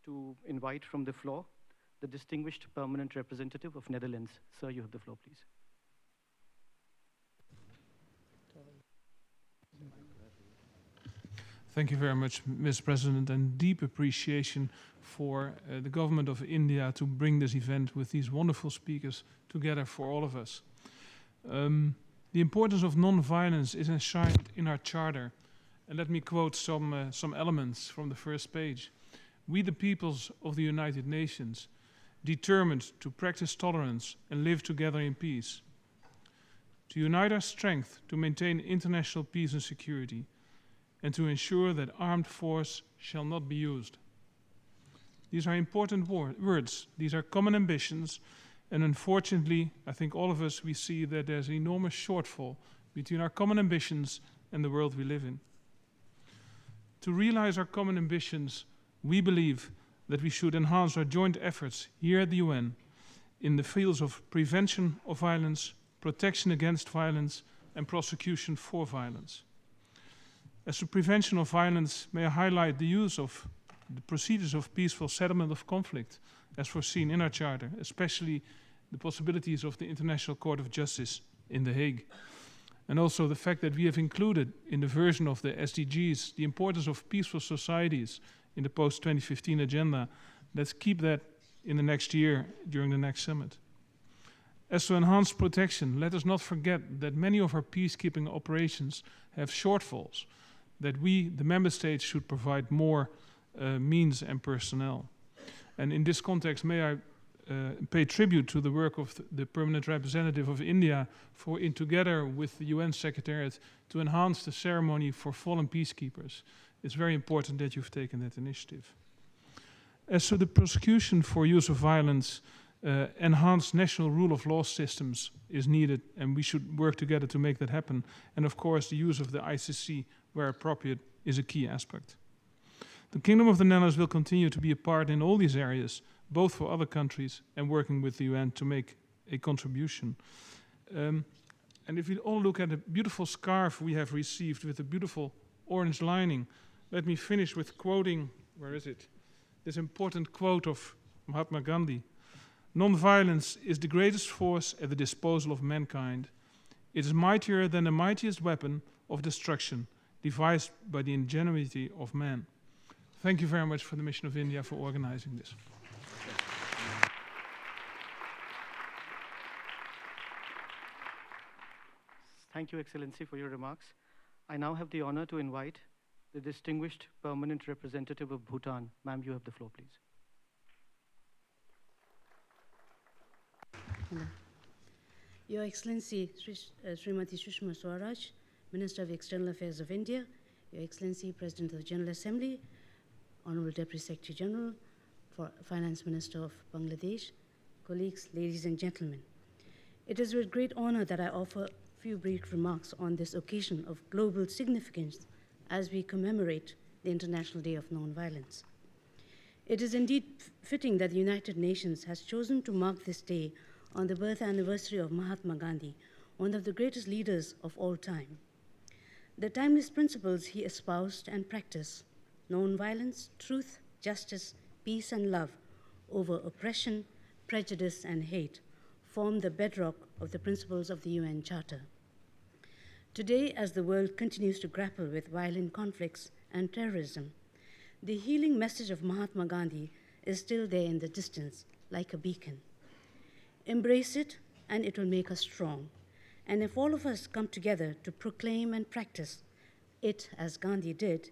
to invite from the floor the distinguished permanent representative of Netherlands. Sir, you have the floor, please. Thank you very much, Mr. President, and deep appreciation for the government of India to bring this event with these wonderful speakers together for all of us. The importance of non-violence is enshrined in our charter. And let me quote some elements from the first page. We, the peoples of the United Nations, determined to practice tolerance and live together in peace, to unite our strength to maintain international peace and security, and to ensure that armed force shall not be used. These are important words. These are common ambitions, and unfortunately, I think all of us, we see that there's an enormous shortfall between our common ambitions and the world we live in. To realize our common ambitions, we believe that we should enhance our joint efforts here at the UN in the fields of prevention of violence, protection against violence, and prosecution for violence. As to prevention of violence, may I highlight the use of the procedures of peaceful settlement of conflict as foreseen in our charter, especially the possibilities of the International Court of Justice in The Hague. and also the fact that we have included in the version of the SDGs the importance of peaceful societies in the post-2015 agenda. Let's keep that in the next year during the next summit. As to enhanced protection, let us not forget that many of our peacekeeping operations have shortfalls, that we, the member states, should provide more means and personnel. And in this context, may I pay tribute to the work of the permanent representative of India together with the UN Secretariat to enhance the ceremony for fallen peacekeepers. It's very important that you've taken that initiative. As to the prosecution for use of violence, enhanced national rule of law systems is needed, and we should work together to make that happen. And of course, the use of the ICC, where appropriate, is a key aspect. The Kingdom of the Netherlands will continue to be a part in all these areas, both for other countries and working with the UN to make a contribution. And if we all look at the beautiful scarf we have received with a beautiful orange lining, let me finish with quoting, where is it? This important quote of Mahatma Gandhi. "Non-violence is the greatest force at the disposal of mankind. It is mightier than the mightiest weapon of destruction devised by the ingenuity of man." Thank you very much for the Mission of India for organizing this. Thank you, Excellency, for your remarks. I now have the honor to invite the distinguished permanent representative of Bhutan. Ma'am, you have the floor, please. Hello. Your Excellency, Srimati Sushma Swaraj, Minister of External Affairs of India, Your Excellency, President of the General Assembly, Honorable Deputy Secretary General, Finance Minister of Bangladesh, colleagues, ladies and gentlemen. It is with great honor that I offer a few brief remarks on this occasion of global significance as we commemorate the International Day of Nonviolence. It is indeed fitting that the United Nations has chosen to mark this day on the birth anniversary of Mahatma Gandhi, one of the greatest leaders of all time. The timeless principles he espoused and practiced, nonviolence, truth, justice, peace, and love over oppression, prejudice, and hate, form the bedrock of the principles of the UN Charter. Today, as the world continues to grapple with violent conflicts and terrorism, the healing message of Mahatma Gandhi is still there in the distance, like a beacon. Embrace it, and it will make us strong. And if all of us come together to proclaim and practice it as Gandhi did,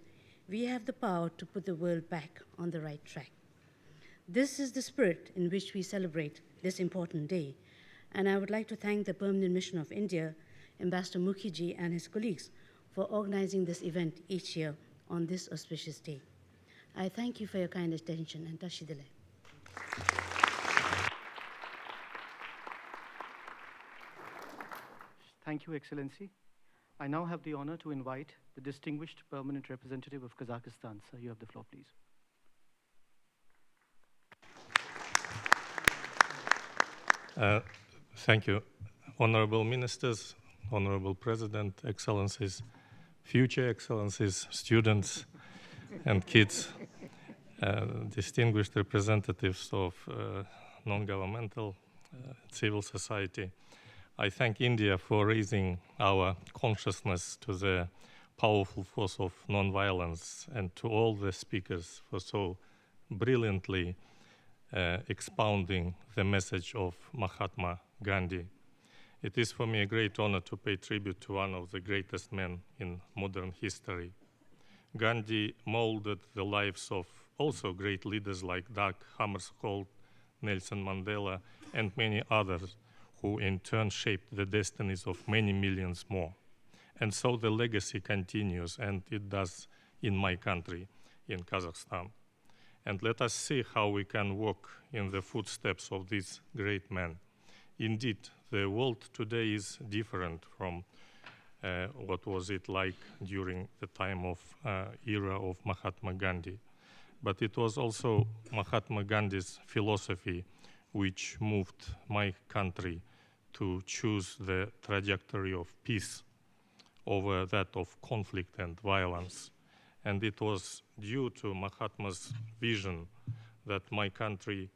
we have the power to put the world back on the right track. This is the spirit in which we celebrate this important day, and I would like to thank the Permanent Mission of India, Ambassador Mukherjee and his colleagues, for organizing this event each year on this auspicious day. I thank you for your kind attention, and Tashidale. Thank you, Excellency. I now have the honor to invite the distinguished permanent representative of Kazakhstan. Sir, you have the floor, please. Thank you. Honorable ministers, honorable president, excellencies, future excellencies, students and kids, distinguished representatives of non-governmental civil society. I thank India for raising our consciousness to the powerful force of nonviolence, and to all the speakers for so brilliantly expounding the message of Mahatma Gandhi. It is for me a great honor to pay tribute to one of the greatest men in modern history. Gandhi molded the lives of also great leaders like Dag Hammarskjöld, Nelson Mandela, and many others, who in turn shaped the destinies of many millions more. And so the legacy continues, and it does in my country, in Kazakhstan. And let us see how we can walk in the footsteps of this great man. Indeed, the world today is different from what was it like during the time of era of Mahatma Gandhi. But it was also Mahatma Gandhi's philosophy which moved my country to choose the trajectory of peace over that of conflict and violence. And it was due to Mahatma's vision that my country,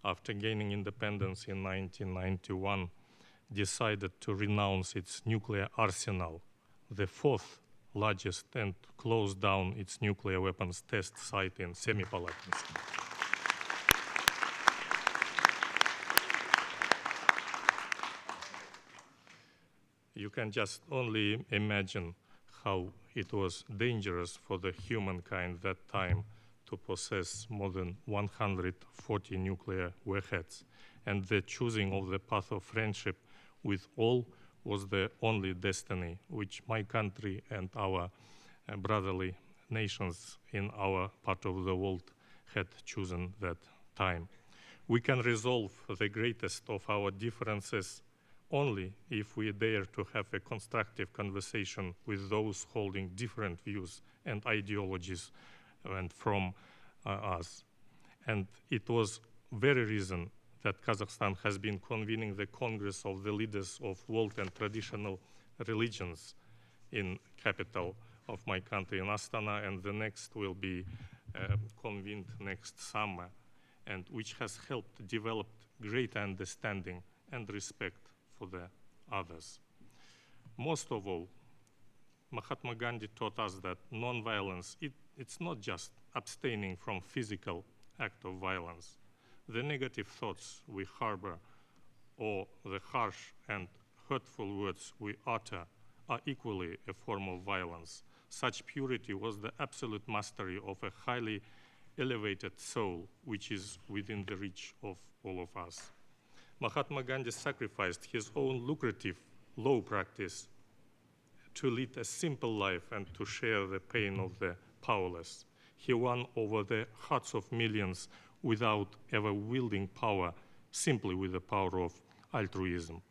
after gaining independence in 1991, decided to renounce its nuclear arsenal, the fourth largest, and close down its nuclear weapons test site in Semipalatinsk. You can just only imagine how it was dangerous for the humankind that time to possess more than 140 nuclear warheads, and the choosing of the path of friendship with all was the only destiny which my country and our brotherly nations in our part of the world had chosen that time. We can resolve the greatest of our differences only if we dare to have a constructive conversation with those holding different views and ideologies and from us. And it was very reason that Kazakhstan has been convening the Congress of the Leaders of World and Traditional Religions in capital of my country, in Astana, and the next will be convened next summer, and which has helped develop great understanding and respect for the others. Most of all, Mahatma Gandhi taught us that non-violence, it's not just abstaining from physical act of violence. The negative thoughts we harbor or the harsh and hurtful words we utter are equally a form of violence. Such purity was the absolute mastery of a highly elevated soul, which is within the reach of all of us. Mahatma Gandhi sacrificed his own lucrative law practice to lead a simple life and to share the pain of the powerless. He won over the hearts of millions without ever wielding power, simply with the power of altruism.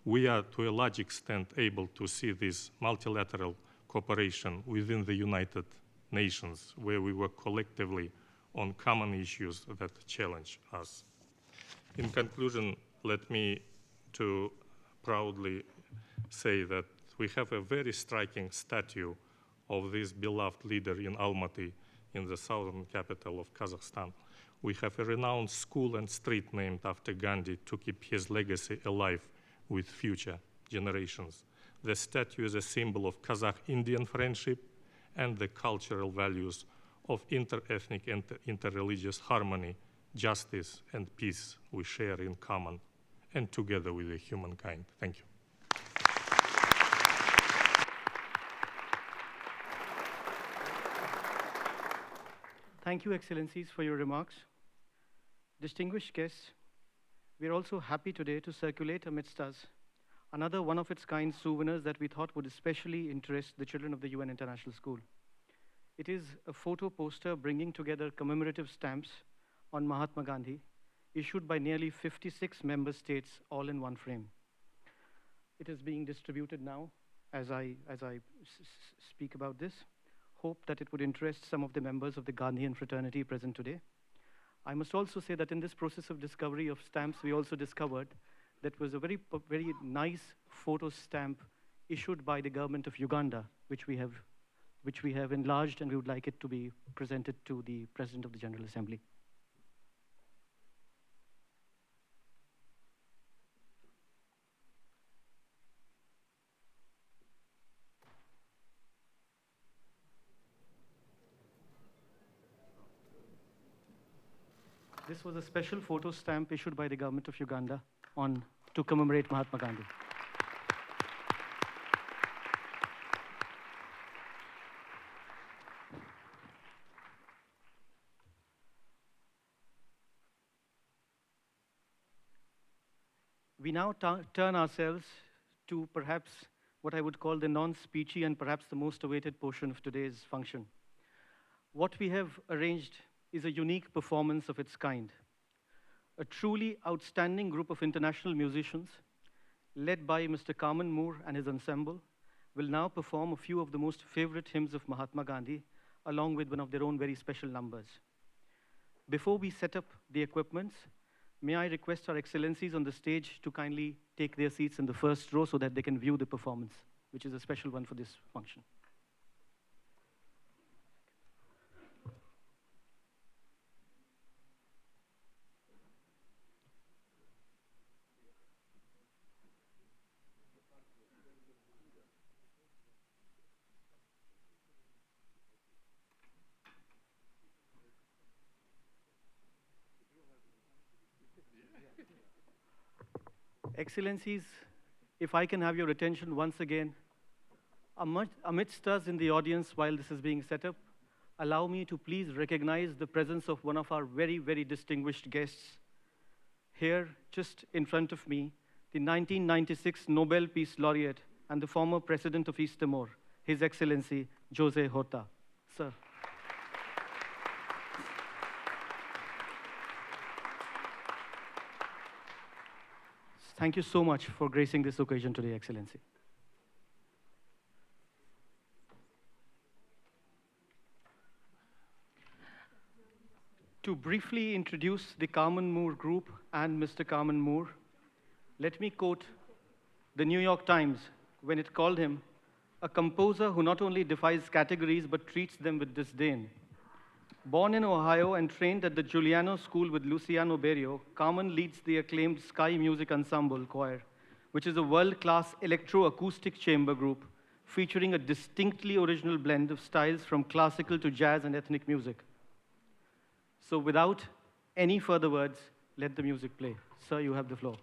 We are, to a large extent, able to see this multilateral cooperation within the United Nations, where we work collectively on common issues that challenge us. In conclusion, let me to proudly say that we have a very striking statue of this beloved leader in Almaty, in the southern capital of Kazakhstan. We have a renowned school and street named after Gandhi to keep his legacy alive with future generations. The statue is a symbol of Kazakh-Indian friendship and the cultural values of inter-ethnic and inter-religious harmony, justice, and peace we share in common and together with the humankind. Thank you. Thank you, Excellencies, for your remarks. Distinguished guests, we are also happy today to circulate amidst us another one-of-its-kind souvenirs that we thought would especially interest the children of the UN International School. It is a photo poster bringing together commemorative stamps on Mahatma Gandhi, issued by nearly 56 member states, all in one frame. It is being distributed now as I speak about this. Hope that it would interest some of the members of the Gandhian fraternity present today. I must also say that in this process of discovery of stamps, we also discovered that was a very nice photo stamp issued by the government of Uganda, which we have enlarged, and we would like it to be presented to the President of the General Assembly. This was a special photo stamp issued by the government of Uganda to commemorate Mahatma Gandhi. We now turn ourselves to perhaps what I would call the non-speechy and perhaps the most awaited portion of today's function. What we have arranged is a unique performance of its kind. A truly outstanding group of international musicians, led by Mr. Carmen Moore and his ensemble, will now perform a few of the most favorite hymns of Mahatma Gandhi, along with one of their own very special numbers. Before we set up the equipments, may I request our Excellencies on the stage to kindly take their seats in the first row so that they can view the performance, which is a special one for this function. Excellencies, if I can have your attention once again, amidst us in the audience while this is being set up, allow me to please recognize the presence of one of our very, very distinguished guests. Here, just in front of me, the 1996 Nobel Peace Laureate and the former President of East Timor, His Excellency Jose Horta. Sir. Thank you so much for gracing this occasion today, Excellency. To briefly introduce the Carmen Moore Group and Mr. Carmen Moore, let me quote the New York Times when it called him a composer who not only defies categories but treats them with disdain. Born in Ohio and trained at the Giuliano School with Luciano Berio, Carmen leads the acclaimed Sky Music Ensemble Choir, which is a world-class electro-acoustic chamber group featuring a distinctly original blend of styles from classical to jazz and ethnic music. So without any further words, let the music play. Sir, you have the floor.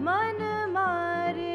मन मारे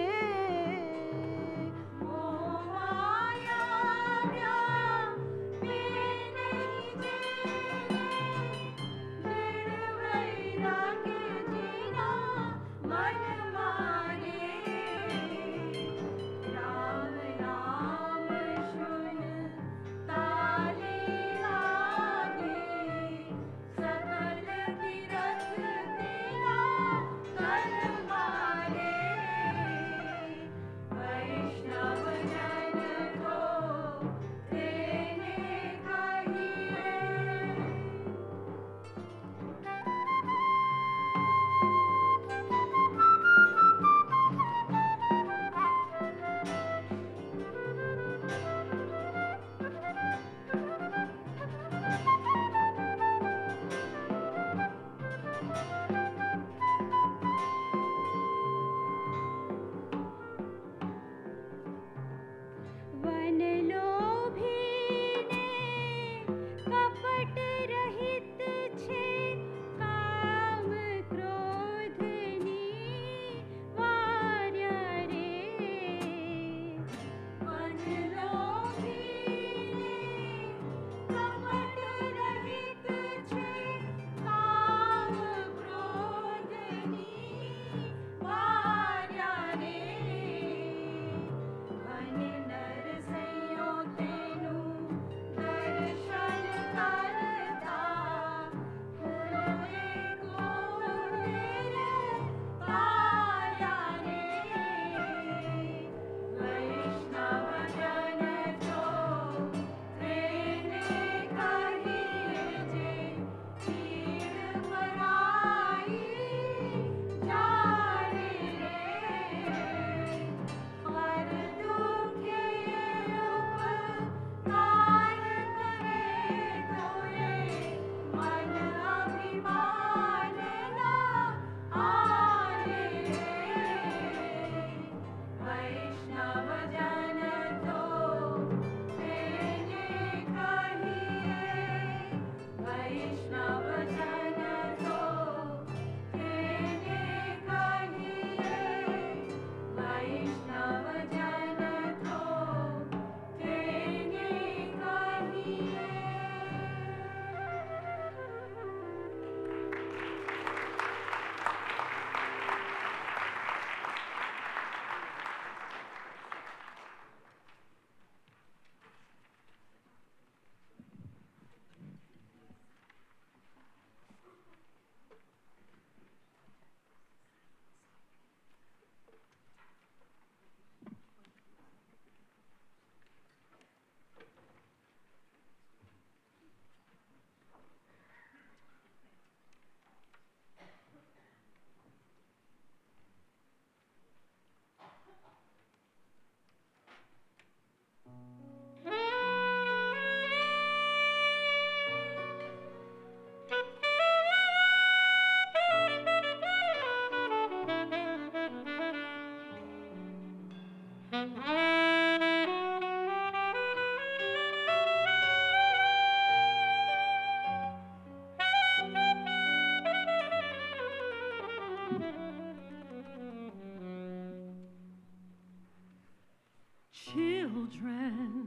Children,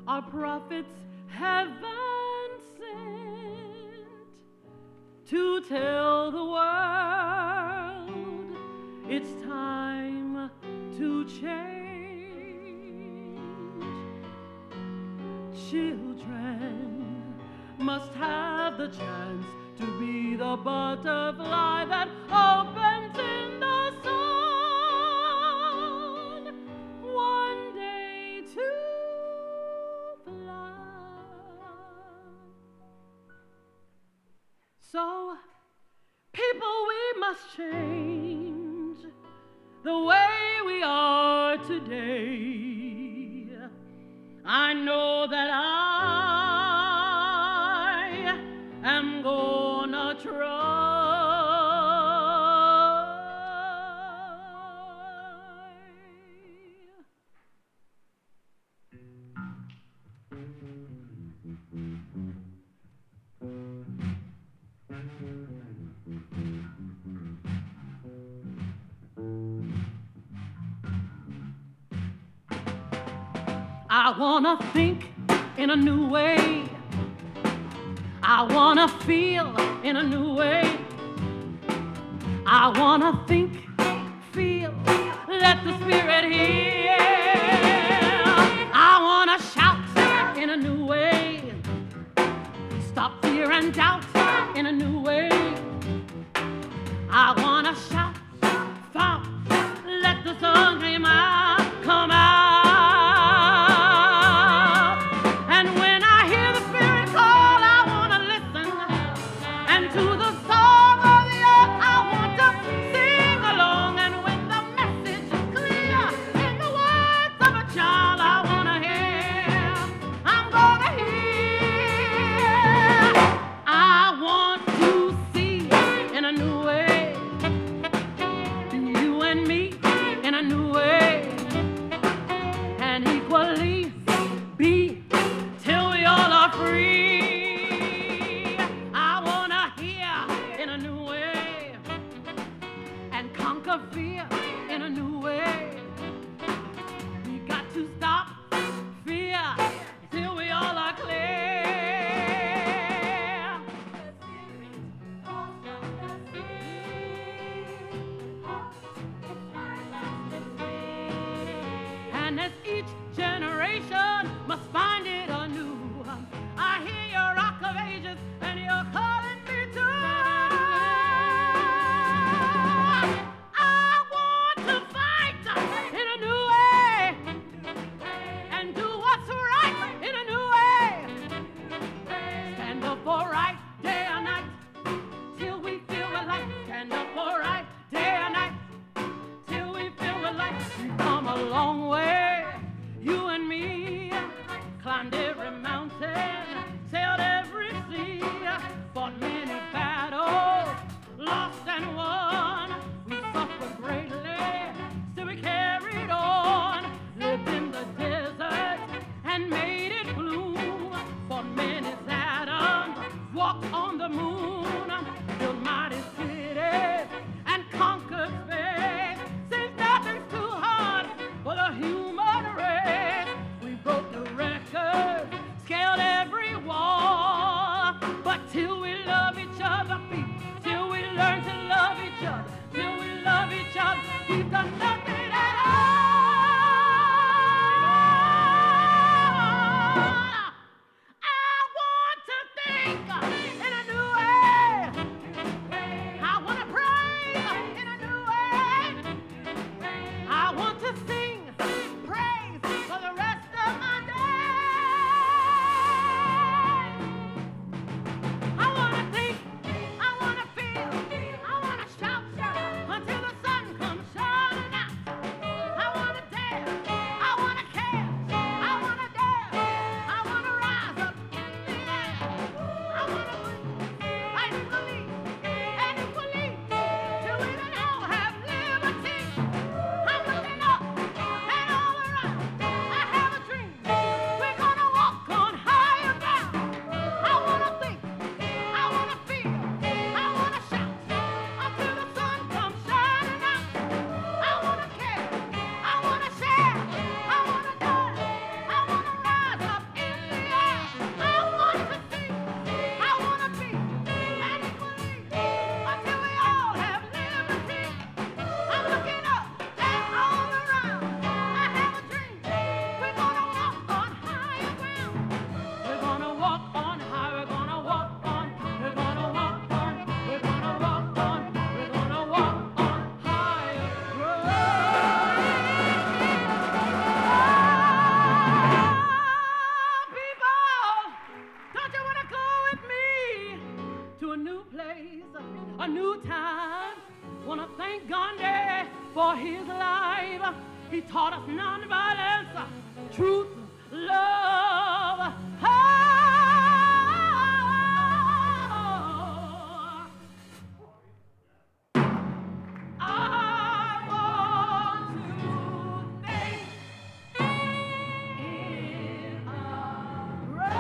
our prophets heaven sent to tell the world it's time to change. Children must have the chance to be the butterfly that opens in the sun, one day to fly. So, people, we must change the way we are today. I know that I am gonna try. I wanna think in a new way. I wanna feel in a new way. I wanna think, feel, let the Spirit heal. I wanna shout in a new way. Stop fear and doubt in a new way. I wanna shout, shout, let the sun come out, come out. And when I hear the Spirit call, I wanna listen. And to the song of the earth, I want to sing along. And when the message is clear in the words of a child, I wanna hear, I'm gonna hear. I want to see in a new way, you and me in a new way, and equally be till we all are free. I wanna hear in a new way and conquer fear in a new way. We got to stop fear till we all are clear. And as each generation must find it anew, I hear your rock of ages and you're calling me to. I want to fight in a new way and do what's right in a new way. Stand up for right day and night till we feel the light. Stand up for right day and night till we feel the light. We've come a long way, you and me, climbed every mountain, sailed every sea, fought many battles, lost and won. We suffered greatly, still we carried on, lived in the desert and made it bloom, fought many Saturns, walked on the moon, built mighty cities and conquered space. Since nothing's too hard for the human race, we broke the record, scaled every wall. But till we love each other, till we learn to love each other, till we love each other, we've done nothing at all. I want to think in a new way. I want to praise in a new way. I want to sing praise for the rest of my days. I want to think, I want to feel, I want to shout until the sun comes shining out. I want to dance, I want to care, I want to dance, I want to rise up in the air. I want to believe, and equally, till we can all have liberty. I'm looking up and all around. I have a dream. We're gonna walk on higher ground. I wanna think, I wanna feel, I wanna shout until the sun comes shining out. I wanna care, I wanna share, I wanna dance, I wanna rise up in the air. I want to see, I wanna be, and equally until we all have liberty. I'm looking up and all around. I have a dream. We're gonna walk on higher ground. We're gonna walk on high. We're gonna walk on. We're gonna walk on. We're gonna walk on. We're gonna walk on higher ground. People, don't you wanna go with me to a new place, a new time? Wanna thank Gandhi for his life. He taught us nonviolence, truth, love. I want to think in a rain.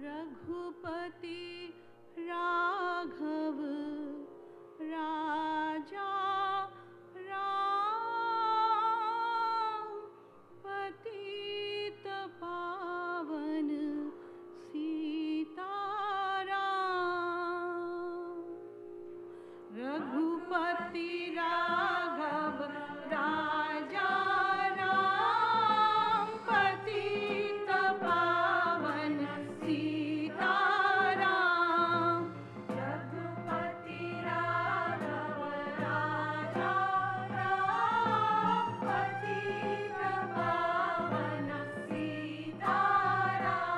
Raghupati Raghav राजा राम पतित पावन सीताराम रघुपति राघव राजा राम पतित पावन सीताराम रघुपति राघव राजा राम पतित पावन सीताराम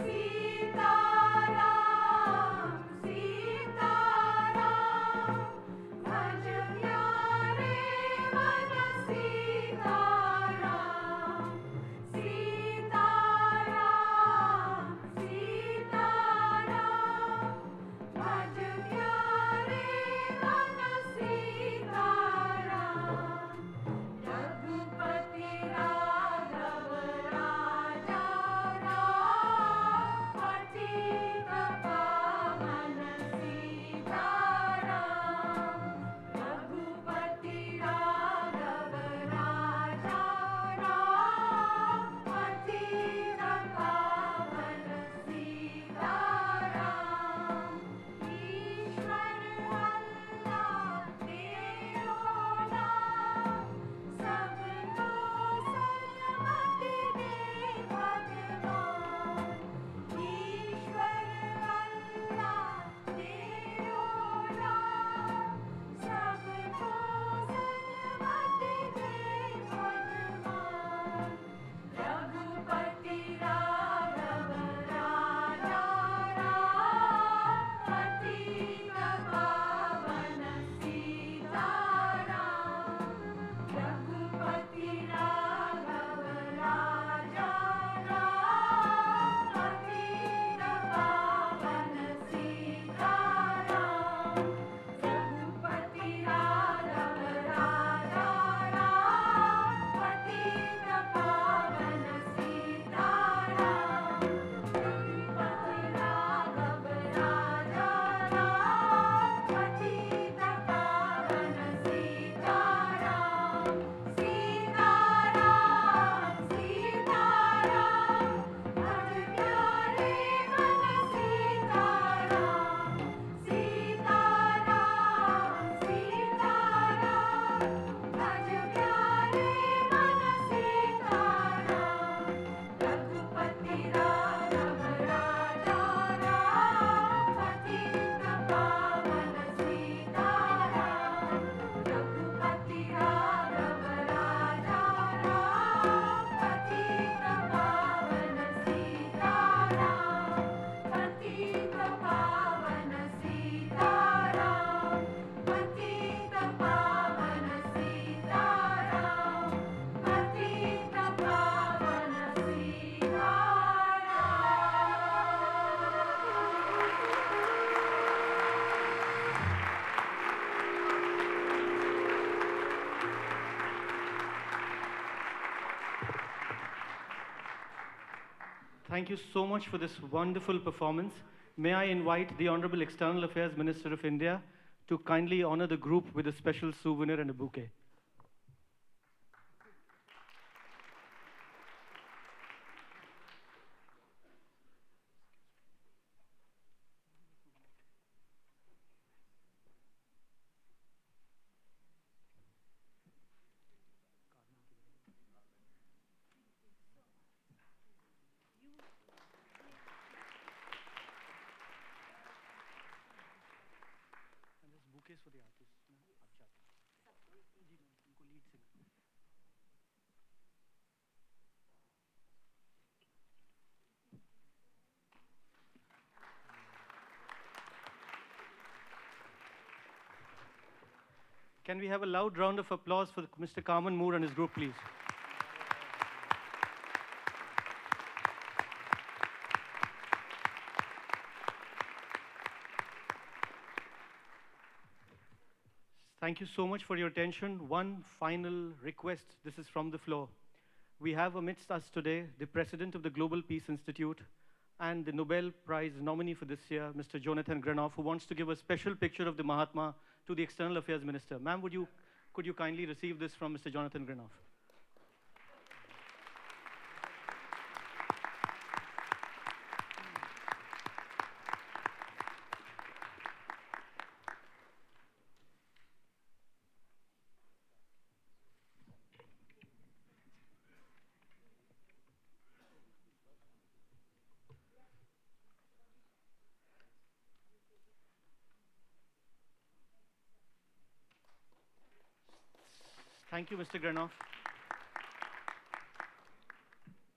सीताराम सीताराम भज प्यारे मन सीताराम सीताराम सीताराम भज प्यारे मन सीताराम रघुपति राघव राजा राम पतित पावन सीताराम रघुपति राघव राजा राम पतित पावन सीताराम ईश्वर अल्लाह तेरो नाम सबको सलामती दे भगवान ईश्वर अल्लाह तेरो नाम सबको सलामती दे भगवान रघुपति राघव राजा राम पतित पावन सीताराम रघुपति राघव राजा राम पतित पावन सीताराम रघुपति राघव राजा राम पतित पावन सीताराम रघुपति राघव राजा राम पतित पावन सीताराम सीताराम सीताराम भज प्यारे मन सीताराम सीताराम सीताराम भज प्यारे मन सीताराम रघुपति राघव राजा राम पतित पावन सीताराम रघुपति राघव राजा राम पतित पावन सीताराम पतित पावन सीताराम पतित पावन सीताराम पतित पावन Thank you so much for this wonderful performance. May I invite the Honorable External Affairs Minister of India to kindly honor the group with a special souvenir and a bouquet. bouquets for the artists. Can we have a loud round of applause for Mr. Carmen Moore and his group, please? Thank you so much for your attention. One final request. This is from the floor. We have amidst us today the President of the Global Peace Institute, and the Nobel Prize nominee for this year, Mr. Jonathan Granoff, who wants to give a special picture of the Mahatma to the External Affairs Minister. Ma'am, could you kindly receive this from Mr. Jonathan Granoff? Thank you, Mr. Granoff.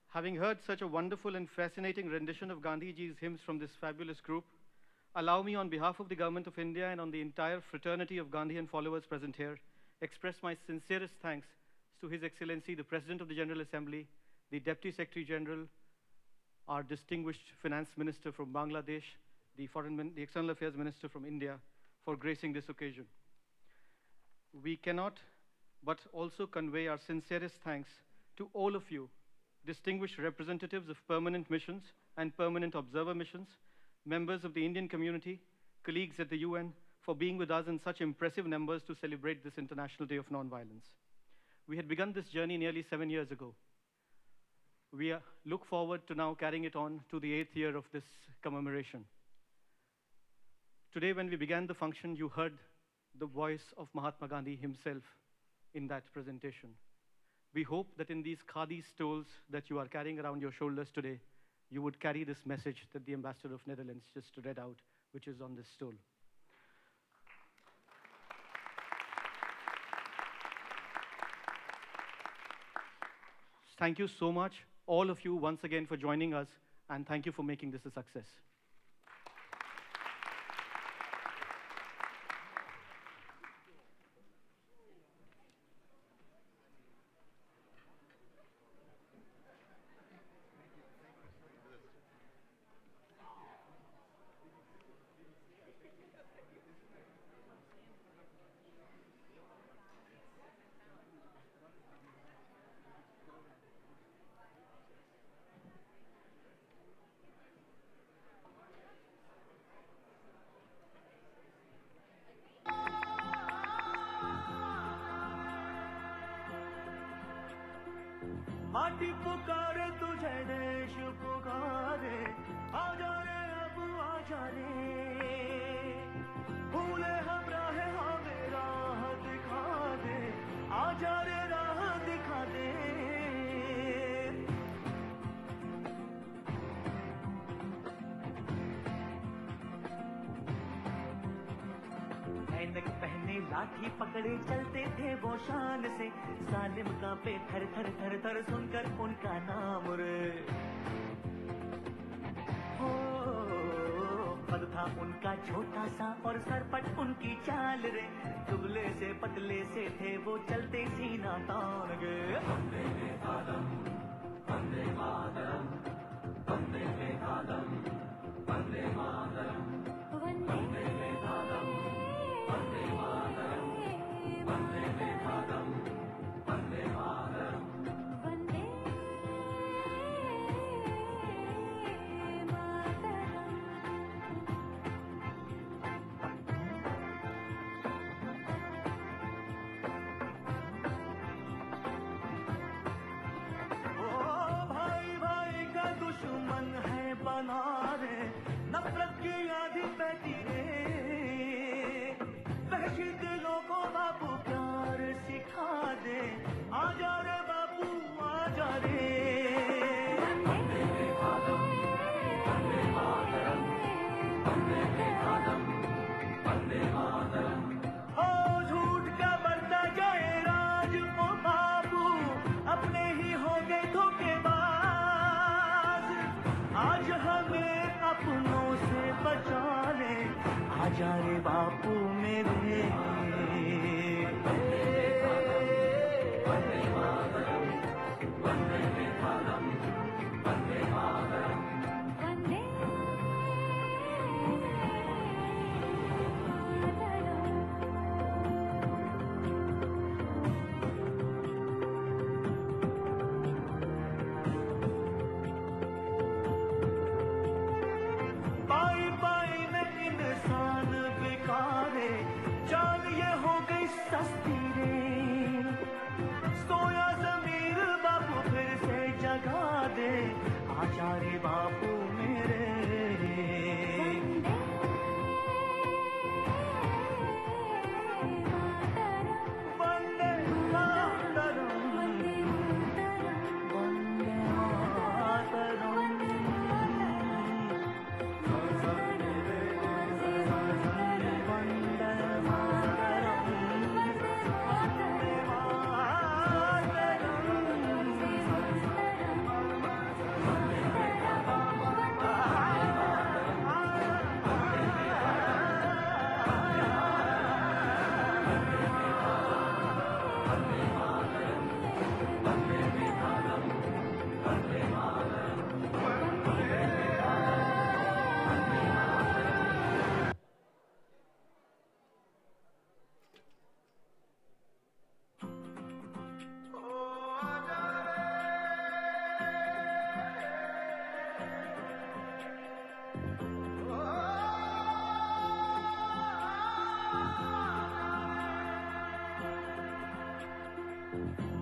Having heard such a wonderful and fascinating rendition of Gandhiji's hymns from this fabulous group, allow me on behalf of the Government of India and on the entire fraternity of Gandhian followers present here, express my sincerest thanks to His Excellency, the President of the General Assembly, the Deputy Secretary General, our distinguished Finance Minister from Bangladesh, the External Affairs Minister from India, for gracing this occasion. We cannot but also convey our sincerest thanks to all of you, distinguished representatives of permanent missions and permanent observer missions, members of the Indian community, colleagues at the UN, for being with us in such impressive numbers to celebrate this International Day of Nonviolence. We had begun this journey nearly 7 years ago. We look forward to now carrying it on to the 8th year of this commemoration. Today, when we began the function, you heard the voice of Mahatma Gandhi himself in that presentation. We hope that in these khadi stoles that you are carrying around your shoulders today, you would carry this message that the Ambassador of Netherlands just read out, which is on this stole. Thank you so much, all of you, once again for joining us, and thank you for making this a success. माटी पुकारे तुझे देश पुकारे आजा रे अब आजा रे भूले हम राह हमें राह दिखा दे आजा रे राह दिखा दे ऐनक पहने लाठी पकड़े चलते थे वो शान से सालिम कांपे थर थर थर थर सुनकर उनका नाम रे हो पद था उनका छोटा सा और सरपट उनकी चाल रे दुबले से पतले से थे वो चलते सीना तान गए वंदे मातरम वंदे मातरम वंदे मातरम वंदे मातरम वंदे मातरम वंदे मातरम वंदे मातरम वंदे मातरम वंदे मातरम ओ भाई भाई का दुश्मन है बना रे नफरत की आधी बहती रे वहशी दिलों को बापू प्यार सिखा दे आजा रे बापू आजा रे वंदे मातरम वंदे मातरम वंदे मातरम वंदे मातरम ओ झूठ का बढ़ता जाए राज ओ बापू अपने ही हो गए धोखेबाज आज हमें अपनों से बचा ले आजा रे बापू मेरे वंदे मातरम वंदे मातरम वंदे मातरम वंदे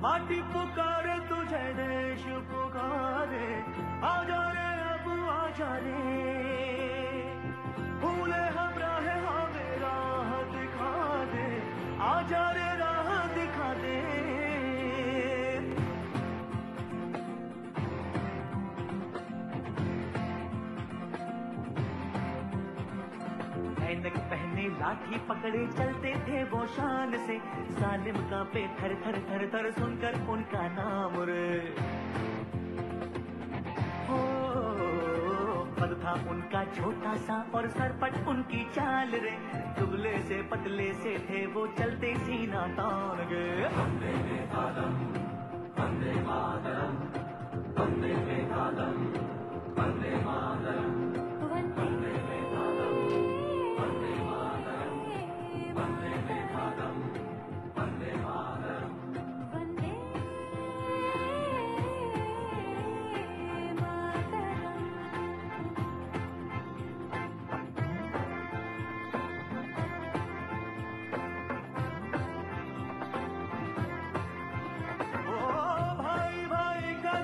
माटी पुकारे तुझे देश पुकारे आजा रे अब आजा रे भूले हम राह हमें राह दिखा दे आजा रे राह दिखा दे ऐनक पहने लाठी पकड़े चलते थे वो शान से सालिम कांपे थर थर थर थर सुनकर उनका नाम रे हो पद था उनका छोटा सा और सरपट उनकी चाल रे दुबले से पतले से थे वो चलते सीना तान गए वंदे मातरम वंदे मातरम वंदे मातरम वंदे मातरम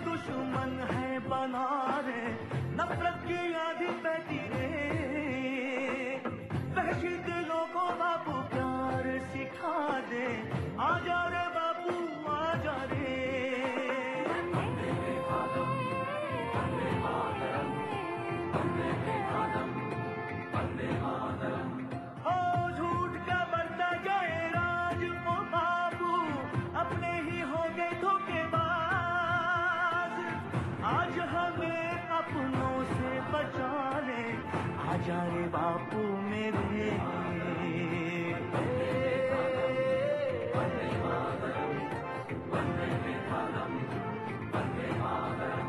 दुश्मन है बना रे नफरत की आधी पैती रे वहशी दिलों को बापू प्यार सिखा दे आजा रे बापू आजा रे वंदे मातरम वंदे मातरम वंदे मातरम वंदे मातरम ओ झूठ का बढ़ता जाए राज ओ बापू अपने ही हो गए धोखेबाज आज हमें अपनों से बचा ले आजा रे बापू मेरे वंदे मातरम वंदे मातरम वंदे मातरम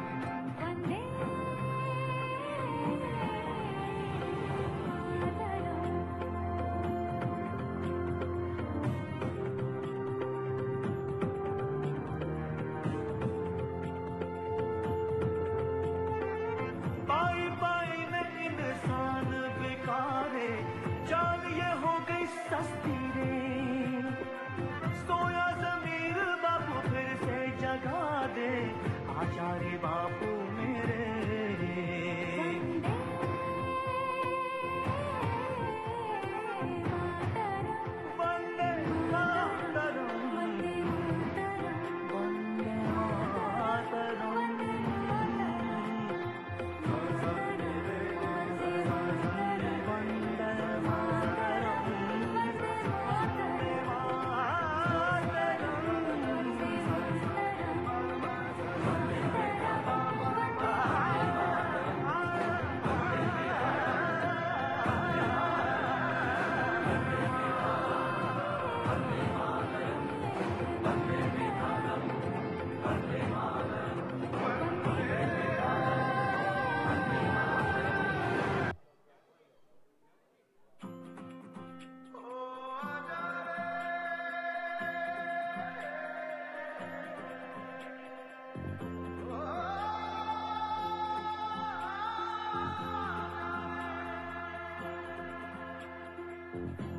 पाई पाई में इंसान बिकारे जान ये हो गई सस्ती रे सोया जमीर बापू फिर से जगा दे आजा रे बापू मेरे वंदे मातरम वंदे मातरम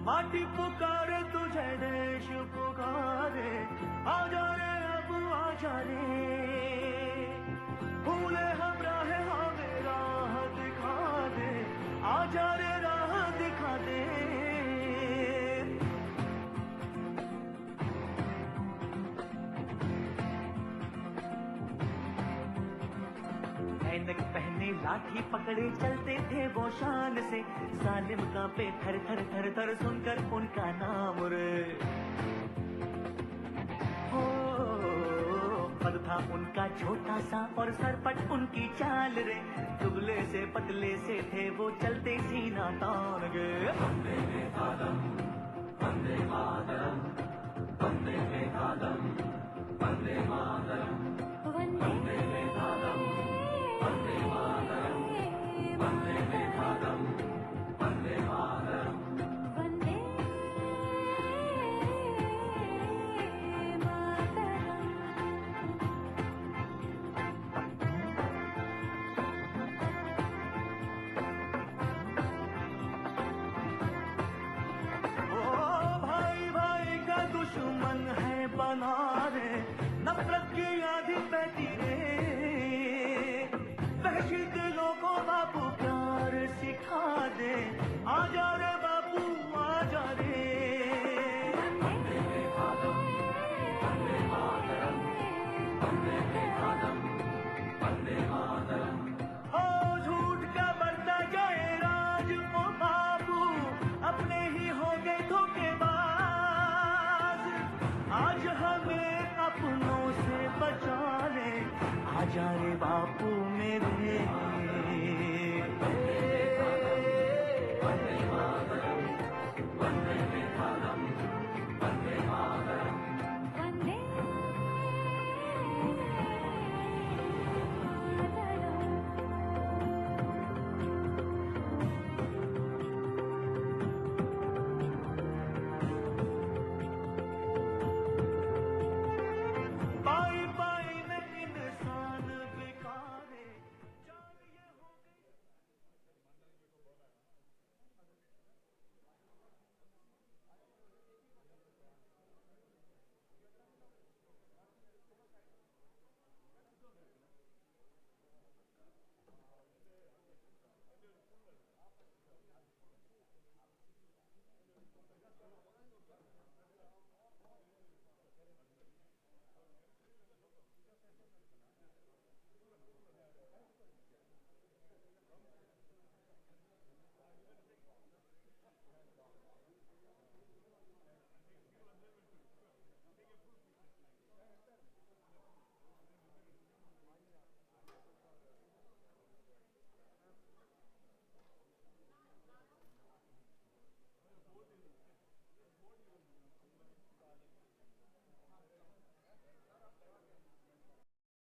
माटी पुकारे तुझे देश पुकारे आजा रे अब आजा रे भूले हम राह हमें राह दिखा दे आजा रे राह दिखा दे ऐनक पहने लाठी पकड़े चलते थे वो शान से सालिम कांपे थर थर थर थर सुनकर उनका नाम रे हो पद था उनका छोटा सा और सरपट उनकी चाल रे दुबले से पतले से थे वो चलते सीना तान गए वंदे मातरम वंदे मातरम वंदे मातरम वंदे मातरम वंदे मातरम वंदे मातरम वंदे मातरम वंदे मातरम वंदे मातरम ओ भाई भाई का दुश्मन है बना रे नफरत की आंधी बहती रे वहशी दिलों को बापू प्यार सिखा दे आजा रे बापू आजा रे ओ झूठ का बढ़ता जाए राज ओ बाबू अपने ही हो गए धोखेबाज आज हमें अपनों से बचा ले आजा रे बापू मेरे